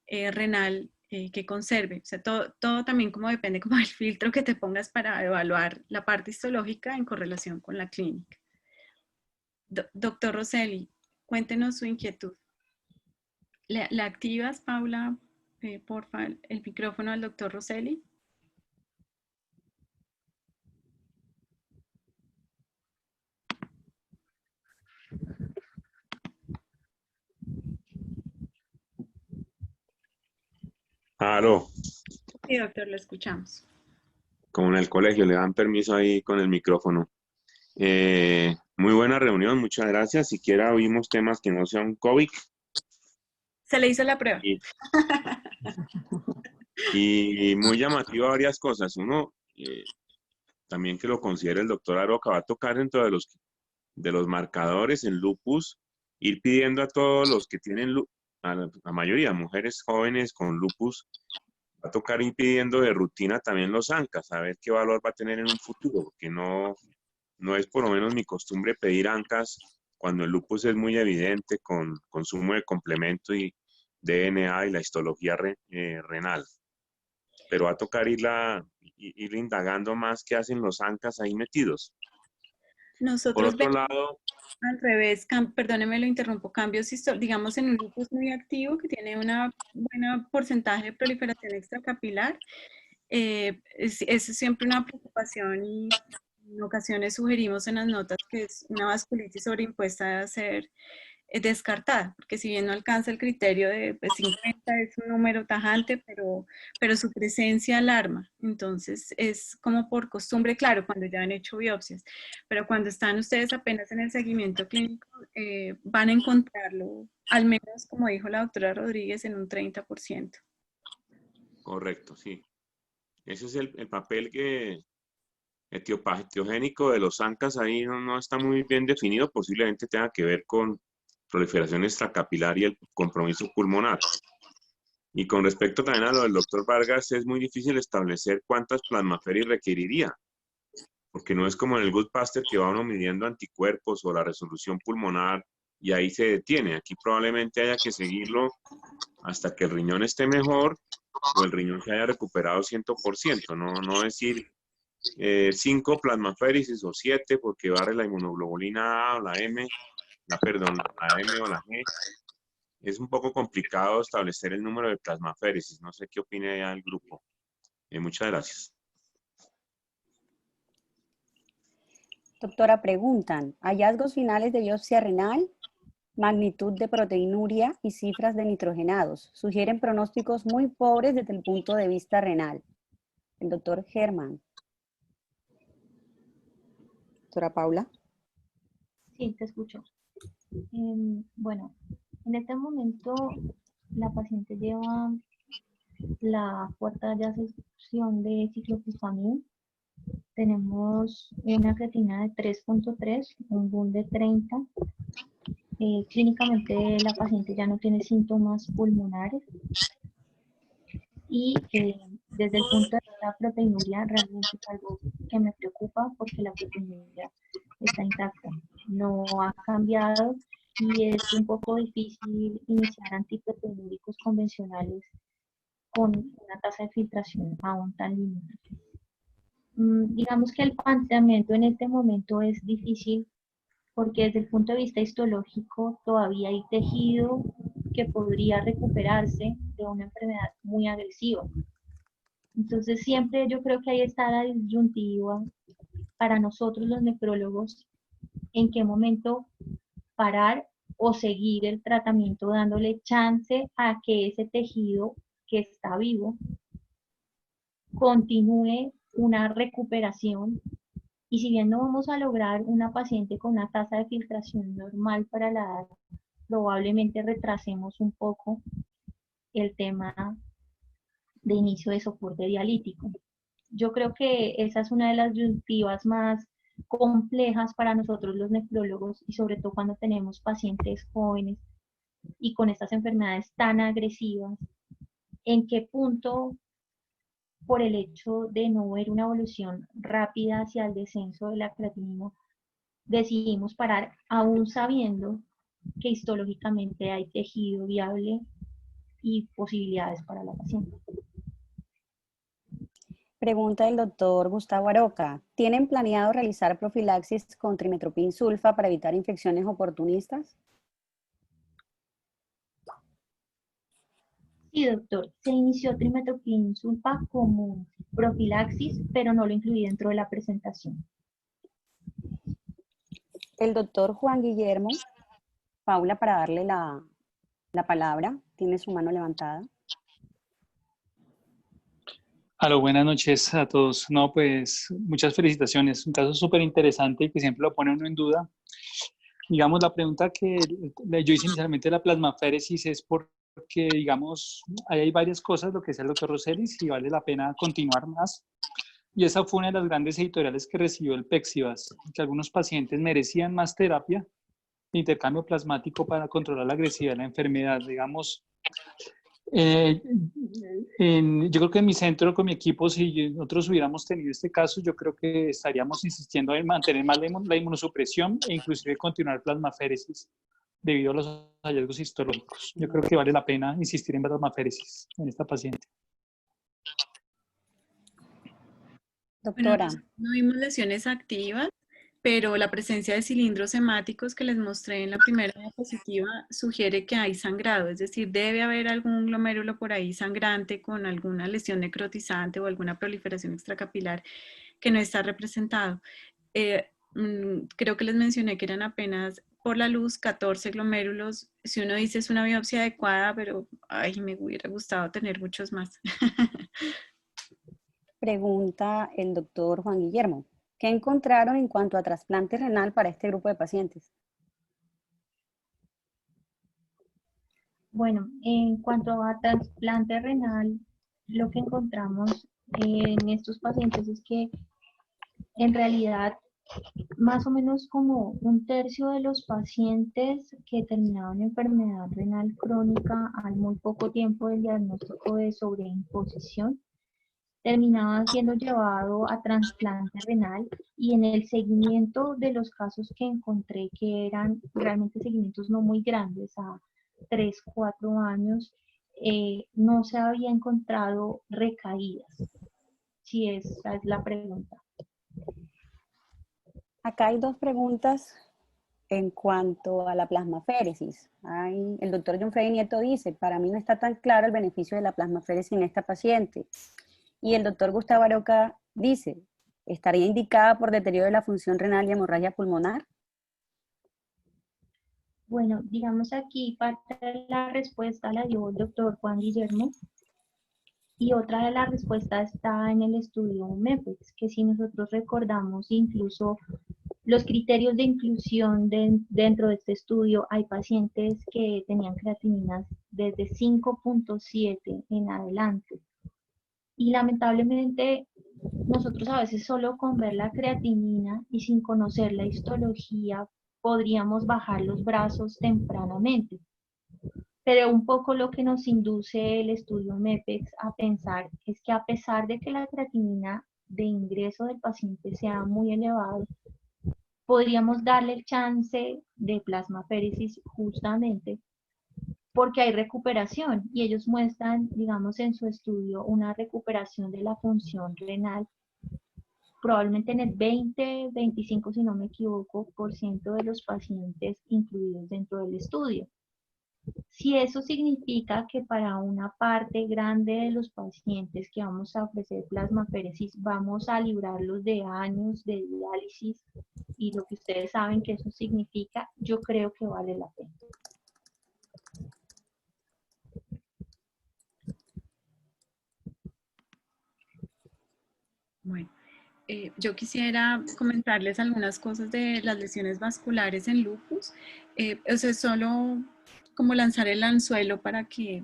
renal que conserve. O sea, todo también como depende como del filtro que te pongas para evaluar la parte histológica en correlación con la clínica. Doctor Rosselli, cuéntenos su inquietud. ¿Le activas, Paula, porfa, el micrófono al doctor Rosselli?
Aló.
Sí, doctor, lo escuchamos.
como en el colegio, le dan permiso ahí con el micrófono. Muy buena reunión, muchas gracias. Siquiera oímos temas que no sean COVID.
Se le hizo la prueba.
Y muy llamativa varias cosas. Uno, también que lo considere el doctor Aroca, va a tocar dentro de los marcadores en lupus, ir pidiendo a todos los que tienen, a la mayoría, mujeres jóvenes con lupus, va a tocar ir pidiendo de rutina también los ANCAs, a ver qué valor va a tener en un futuro, porque no es por lo menos mi costumbre pedir ANCAs cuando el lupus es muy evidente con consumo de complemento y DNA y la histología renal. Pero va a tocar ir indagando más qué hacen los ANCAs ahí metidos.
Nosotros
Por otro
vemos
lado,
al revés, perdóneme, lo interrumpo, cambios, digamos, en un lupus muy activo que tiene una buena porcentaje de proliferación extracapilar. Es siempre una preocupación y en ocasiones sugerimos en las notas que es una vasculitis sobreimpuesta a ser descartada, porque si bien no alcanza el criterio de 50, es un número tajante, pero su presencia alarma. Entonces es como por costumbre, claro, cuando ya han hecho biopsias, pero cuando están ustedes apenas en el seguimiento clínico, van a encontrarlo, al menos como dijo la doctora Rodríguez, en un 30%.
correcto, sí. Ese es el papel etiogénico de los ANCAs ahí no está muy bien definido, posiblemente tenga que ver con proliferación extracapilar y el compromiso pulmonar. Y con respecto también a lo del doctor Vargas, es muy difícil establecer cuántas plasmaferis requeriría, porque no es como en el Goodbuster que va uno midiendo anticuerpos o la resolución pulmonar y ahí se detiene. Aquí probablemente haya que seguirlo hasta que el riñón esté mejor o el riñón se haya recuperado 100%, no decir 5 plasmaférisis o 7 porque barre la inmunoglobulina A o la M, la M o la G. Es un poco complicado establecer el número de plasmaférisis. No sé qué opina ya el grupo. Muchas gracias.
Doctora, preguntan, hallazgos finales de biopsia renal, magnitud de proteinuria y cifras de nitrogenados. Sugieren pronósticos muy pobres desde el punto de vista renal. El doctor Germán. Doctora Paula.
Sí, te escucho. Bueno, en este momento la paciente lleva la cuarta ya sesión de ciclofosfamida. Tenemos una creatina de 3.3, un BUN de 30. Clínicamente la paciente ya no tiene síntomas pulmonares. Y desde el punto de la proteinuria realmente es algo que me preocupa porque la proteinuria está intacta, no ha cambiado y es un poco difícil iniciar antiproteinúricos convencionales con una tasa de filtración aún tan limitada. Digamos que el planteamiento en este momento es difícil porque desde el punto de vista histológico todavía hay tejido que podría recuperarse de una enfermedad muy agresiva. Entonces siempre yo creo que ahí está la disyuntiva para nosotros los nefrólogos, en qué momento parar o seguir el tratamiento dándole chance a que ese tejido que está vivo continúe una recuperación. Y si bien no vamos a lograr una paciente con una tasa de filtración normal para la edad, probablemente retrasemos un poco el tema de inicio de soporte dialítico. Yo creo que esa es una de las disyuntivas más complejas para nosotros los nefrólogos y sobre todo cuando tenemos pacientes jóvenes y con estas enfermedades tan agresivas, en qué punto, por el hecho de no ver una evolución rápida hacia el descenso de la creatinina, decidimos parar aún sabiendo que histológicamente hay tejido viable y posibilidades para la paciente.
Pregunta del doctor Gustavo Aroca. ¿Tienen planeado realizar profilaxis con trimethoprim sulfa para evitar infecciones oportunistas?
Sí, doctor. Se inició trimethoprim sulfa como profilaxis, pero no lo incluí dentro de la presentación.
El doctor Juan Guillermo. Paula, para darle la palabra, tiene su mano levantada.
Aló, buenas noches a todos. No, pues muchas felicitaciones. Un caso súper interesante y que siempre lo pone uno en duda. Digamos, la pregunta que yo hice inicialmente de la plasmaféresis es porque, digamos, ahí hay varias cosas, lo que decía el doctor Roseli, si vale la pena continuar más. Y esa fue una de las grandes editoriales que recibió el PEXIVAS, que algunos pacientes merecían más terapia de intercambio plasmático para controlar la agresividad de la enfermedad. Digamos, yo creo que en mi centro, con mi equipo, si nosotros hubiéramos tenido este caso, yo creo que estaríamos insistiendo en mantener más la inmunosupresión e inclusive continuar plasmaféresis debido a los hallazgos histológicos. Yo creo que vale la pena insistir en plasmaféresis en esta paciente.
Doctora.
Bueno, no vimos lesiones activas, pero la presencia de cilindros hemáticos que les mostré en la primera diapositiva sugiere que hay sangrado, es decir, debe haber algún glomérulo por ahí sangrante con alguna lesión necrotizante o alguna proliferación extracapilar que no está representado. Creo que les mencioné que eran apenas por la luz 14 glomérulos. Si uno dice es una biopsia adecuada, pero ay, me hubiera gustado tener muchos más.
Pregunta el doctor Juan Guillermo. ¿Qué encontraron en cuanto a trasplante renal para este grupo de pacientes?
Bueno, en cuanto a trasplante renal, lo que encontramos en estos pacientes es que en realidad más o menos como un tercio de los pacientes que terminaban enfermedad renal crónica al muy poco tiempo del diagnóstico de sobreimposición terminaban siendo llevado a trasplante renal, y en el seguimiento de los casos que encontré, que eran realmente seguimientos no muy grandes, a 3, 4 años, no se había encontrado recaídas. Si esa es la pregunta.
Acá hay dos preguntas en cuanto a la plasmaféresis. El doctor John Freddy Nieto dice, para mí no está tan claro el beneficio de la plasmaféresis en esta paciente. Y el doctor Gustavo Aroca dice, ¿estaría indicada por deterioro de la función renal y hemorragia pulmonar?
Bueno, digamos aquí parte de la respuesta la dio el doctor Juan Guillermo, y otra de las respuestas está en el estudio MEPEX, que si nosotros recordamos incluso los criterios de inclusión dentro de este estudio, hay pacientes que tenían creatininas desde 5.7 en adelante. Y lamentablemente nosotros a veces solo con ver la creatinina y sin conocer la histología podríamos bajar los brazos tempranamente. Pero un poco lo que nos induce el estudio MEPEX a pensar es que a pesar de que la creatinina de ingreso del paciente sea muy elevado, podríamos darle el chance de plasmaféresis justamente porque hay recuperación, y ellos muestran, digamos, en su estudio una recuperación de la función renal probablemente en el 20, 25, si no me equivoco, por ciento de los pacientes incluidos dentro del estudio. Si eso significa que para una parte grande de los pacientes que vamos a ofrecer plasmaféresis vamos a librarlos de años de diálisis y lo que ustedes saben que eso significa, yo creo que vale la pena.
Bueno, yo quisiera comentarles algunas cosas de las lesiones vasculares en lupus. O sea, solo como lanzar el anzuelo para que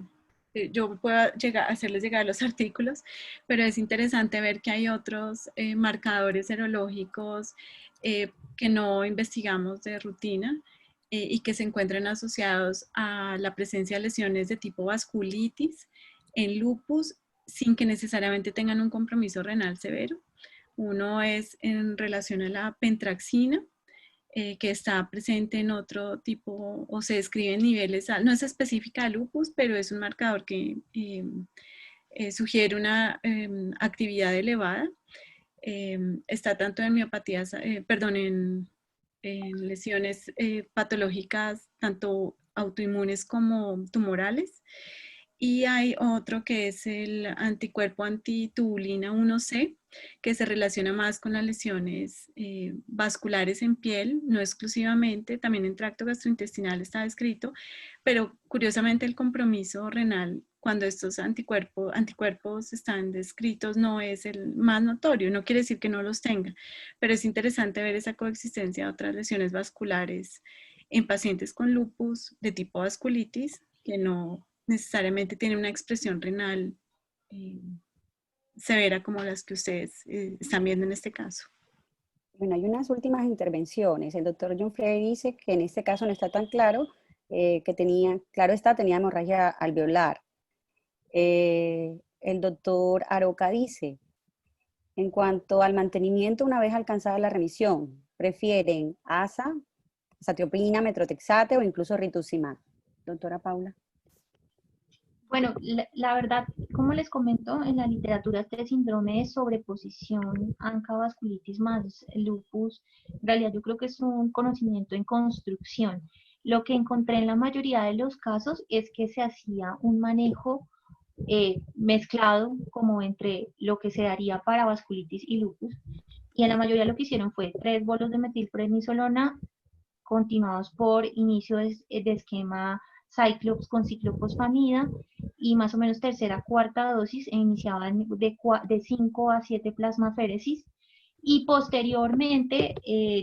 yo pueda hacerles llegar los artículos, pero es interesante ver que hay otros marcadores serológicos que no investigamos de rutina y que se encuentran asociados a la presencia de lesiones de tipo vasculitis en lupus sin que necesariamente tengan un compromiso renal severo. Uno es en relación a la pentraxina, que está presente en otro tipo o se describe en niveles, no es específica de lupus, pero es un marcador que sugiere una actividad elevada. Está tanto en miopatías, en lesiones patológicas, tanto autoinmunes como tumorales. Y hay otro que es el anticuerpo antitubulina 1C, que se relaciona más con las lesiones vasculares en piel, no exclusivamente, también en tracto gastrointestinal está descrito, pero curiosamente el compromiso renal cuando estos anticuerpos están descritos no es el más notorio, no quiere decir que no los tenga, pero es interesante ver esa coexistencia de otras lesiones vasculares en pacientes con lupus de tipo vasculitis, que no necesariamente tienen una expresión renal severa como las que ustedes están viendo en este caso.
Bueno, hay unas últimas intervenciones. El doctor John Frey dice que en este caso no está tan claro, que tenía hemorragia alveolar. El doctor Aroca dice, en cuanto al mantenimiento una vez alcanzada la remisión, ¿prefieren ASA, azathioprina, metrotexate o incluso rituximab? Doctora Paula.
Bueno, la verdad, como les comento, en la literatura este síndrome de sobreposición, ANCA, vasculitis más lupus, en realidad yo creo que es un conocimiento en construcción. Lo que encontré en la mayoría de los casos es que se hacía un manejo mezclado como entre lo que se daría para vasculitis y lupus, y en la mayoría lo que hicieron fue 3 bolos de metilprednisolona continuados por inicio de esquema Cyclops con ciclofosfamida, y más o menos tercera, cuarta dosis iniciaban de 5 a 7 plasmaféresis, y posteriormente,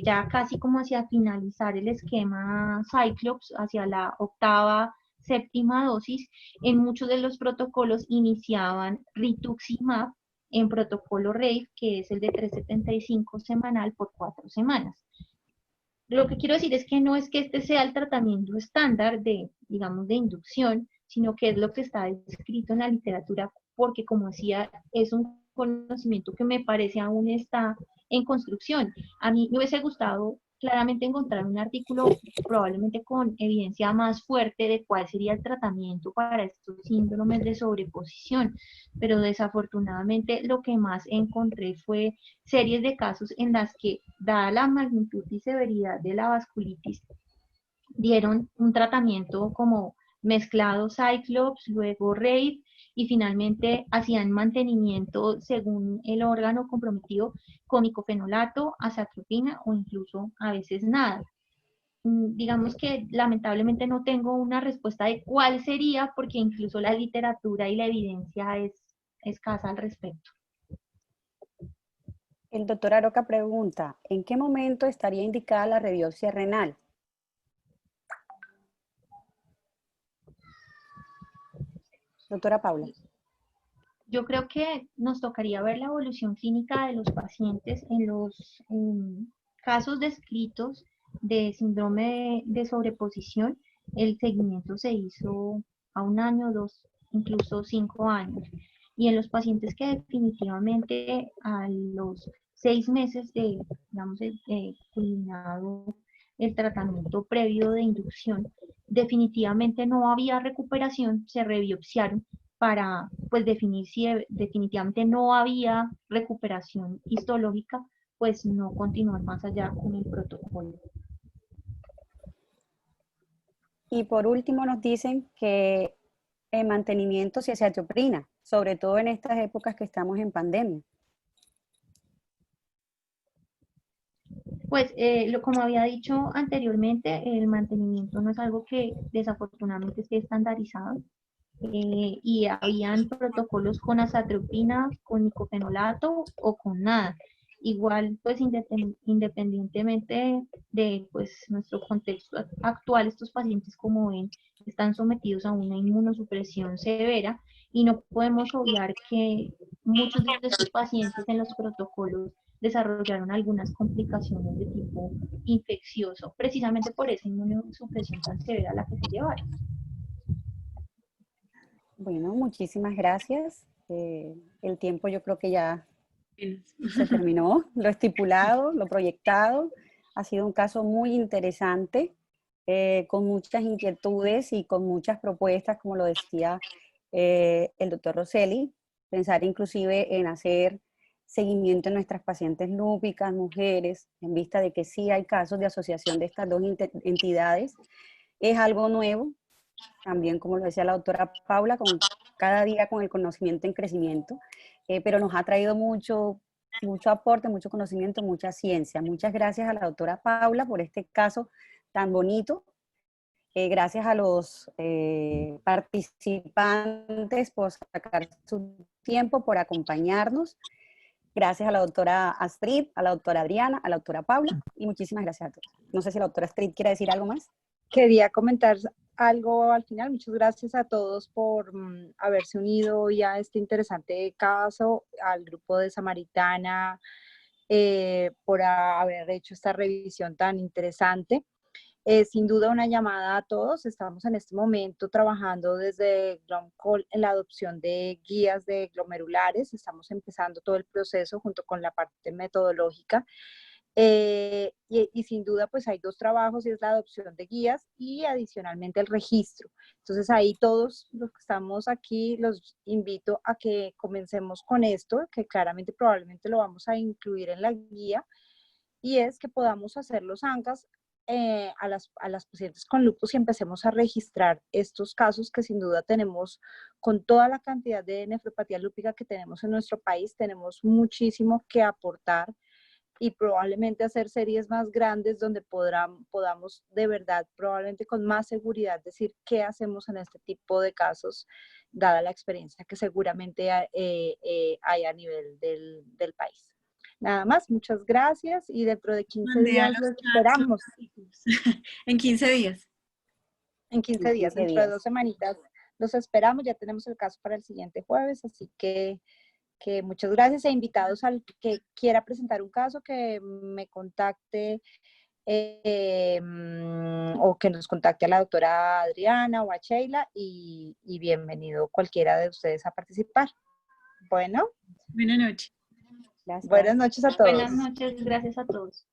ya casi como hacia finalizar el esquema Cyclops, hacia la octava, séptima dosis, en muchos de los protocolos iniciaban rituximab en protocolo RAVE, que es el de 375 semanal por 4 semanas. Lo que quiero decir es que no es que este sea el tratamiento estándar de, digamos, de inducción, sino que es lo que está escrito en la literatura, porque como decía, es un conocimiento que me parece aún está en construcción. A mí me hubiese gustado claramente encontrar un artículo probablemente con evidencia más fuerte de cuál sería el tratamiento para estos síndromes de sobreposición, pero desafortunadamente lo que más encontré fue series de casos en las que, dada la magnitud y severidad de la vasculitis, dieron un tratamiento como mezclado Cyclops, luego RAVE, y finalmente hacían mantenimiento según el órgano comprometido con micofenolato, azathioprina o incluso a veces nada. Digamos que lamentablemente no tengo una respuesta de cuál sería, porque incluso la literatura y la evidencia es escasa al respecto.
El doctor Aroca pregunta, ¿en qué momento estaría indicada la rebiopsia renal? Doctora Paula.
Yo creo que nos tocaría ver la evolución clínica de los pacientes en los casos descritos de síndrome de sobreposición. El seguimiento se hizo a 1 año, 2, incluso 5 años. Y en los pacientes que definitivamente a los 6 meses de, digamos, culminado el tratamiento previo de inducción, definitivamente no había recuperación, se rebiopsiaron para pues definir si definitivamente no había recuperación histológica, pues no continuar más allá con el protocolo.
Y por último nos dicen que el mantenimiento se azathioprina, sobre todo en estas épocas que estamos en pandemia.
Pues como había dicho anteriormente, el mantenimiento no es algo que desafortunadamente esté estandarizado. Y habían protocolos con azathioprina, con micofenolato o con nada. Igual, pues independientemente de pues, nuestro contexto actual, estos pacientes, como ven, están sometidos a una inmunosupresión severa, y no podemos obviar que muchos de estos pacientes en los protocolos desarrollaron algunas complicaciones de tipo infeccioso, precisamente por esa inmunosupresión tan severa a la que se llevaron.
Bueno, muchísimas gracias. El tiempo yo creo que ya se terminó, lo estipulado, lo proyectado. Ha sido un caso muy interesante, con muchas inquietudes y con muchas propuestas, como lo decía el doctor Rosselli, pensar inclusive en hacer seguimiento en nuestras pacientes lúpicas, mujeres, en vista de que sí hay casos de asociación de estas dos entidades. Es algo nuevo, también como lo decía la doctora Paula, con cada día con el conocimiento en crecimiento, pero nos ha traído mucho aporte, mucho conocimiento, mucha ciencia. Muchas gracias a la doctora Paula por este caso tan bonito Gracias a los participantes por sacar su tiempo, por acompañarnos. Gracias a la doctora Astrid, a la doctora Adriana, a la doctora Paula, y muchísimas gracias a todos. No sé si la doctora Astrid quiere decir algo más.
Quería comentar algo al final. Muchas gracias a todos por haberse unido hoy a este interesante caso, al grupo de Samaritana, por haber hecho esta revisión tan interesante. Sin duda una llamada a todos. Estamos en este momento trabajando desde GLOMCOL en la adopción de guías de glomerulares. Estamos empezando todo el proceso junto con la parte metodológica. Y sin duda pues hay dos trabajos, y es la adopción de guías y adicionalmente el registro. Entonces ahí todos los que estamos aquí los invito a que comencemos con esto, que claramente probablemente lo vamos a incluir en la guía, y es que podamos hacer los ANCAs a las pacientes con lupus y empecemos a registrar estos casos que sin duda tenemos. Con toda la cantidad de nefropatía lúpica que tenemos en nuestro país, tenemos muchísimo que aportar y probablemente hacer series más grandes donde podamos de verdad, probablemente con más seguridad, decir qué hacemos en este tipo de casos, dada la experiencia que seguramente hay a nivel del país. Nada más, muchas gracias y dentro de 15 días los esperamos.
En 15 días.
En 15 días, dentro de 2 semanitas los esperamos, ya tenemos el caso para el siguiente jueves, así que muchas gracias, e invitados al que quiera presentar un caso que me contacte o que nos contacte a la doctora Adriana o a Sheila, y bienvenido cualquiera de ustedes a participar. Bueno.
Buenas noches.
Gracias.
Buenas noches a todos.
Buenas noches, gracias a todos.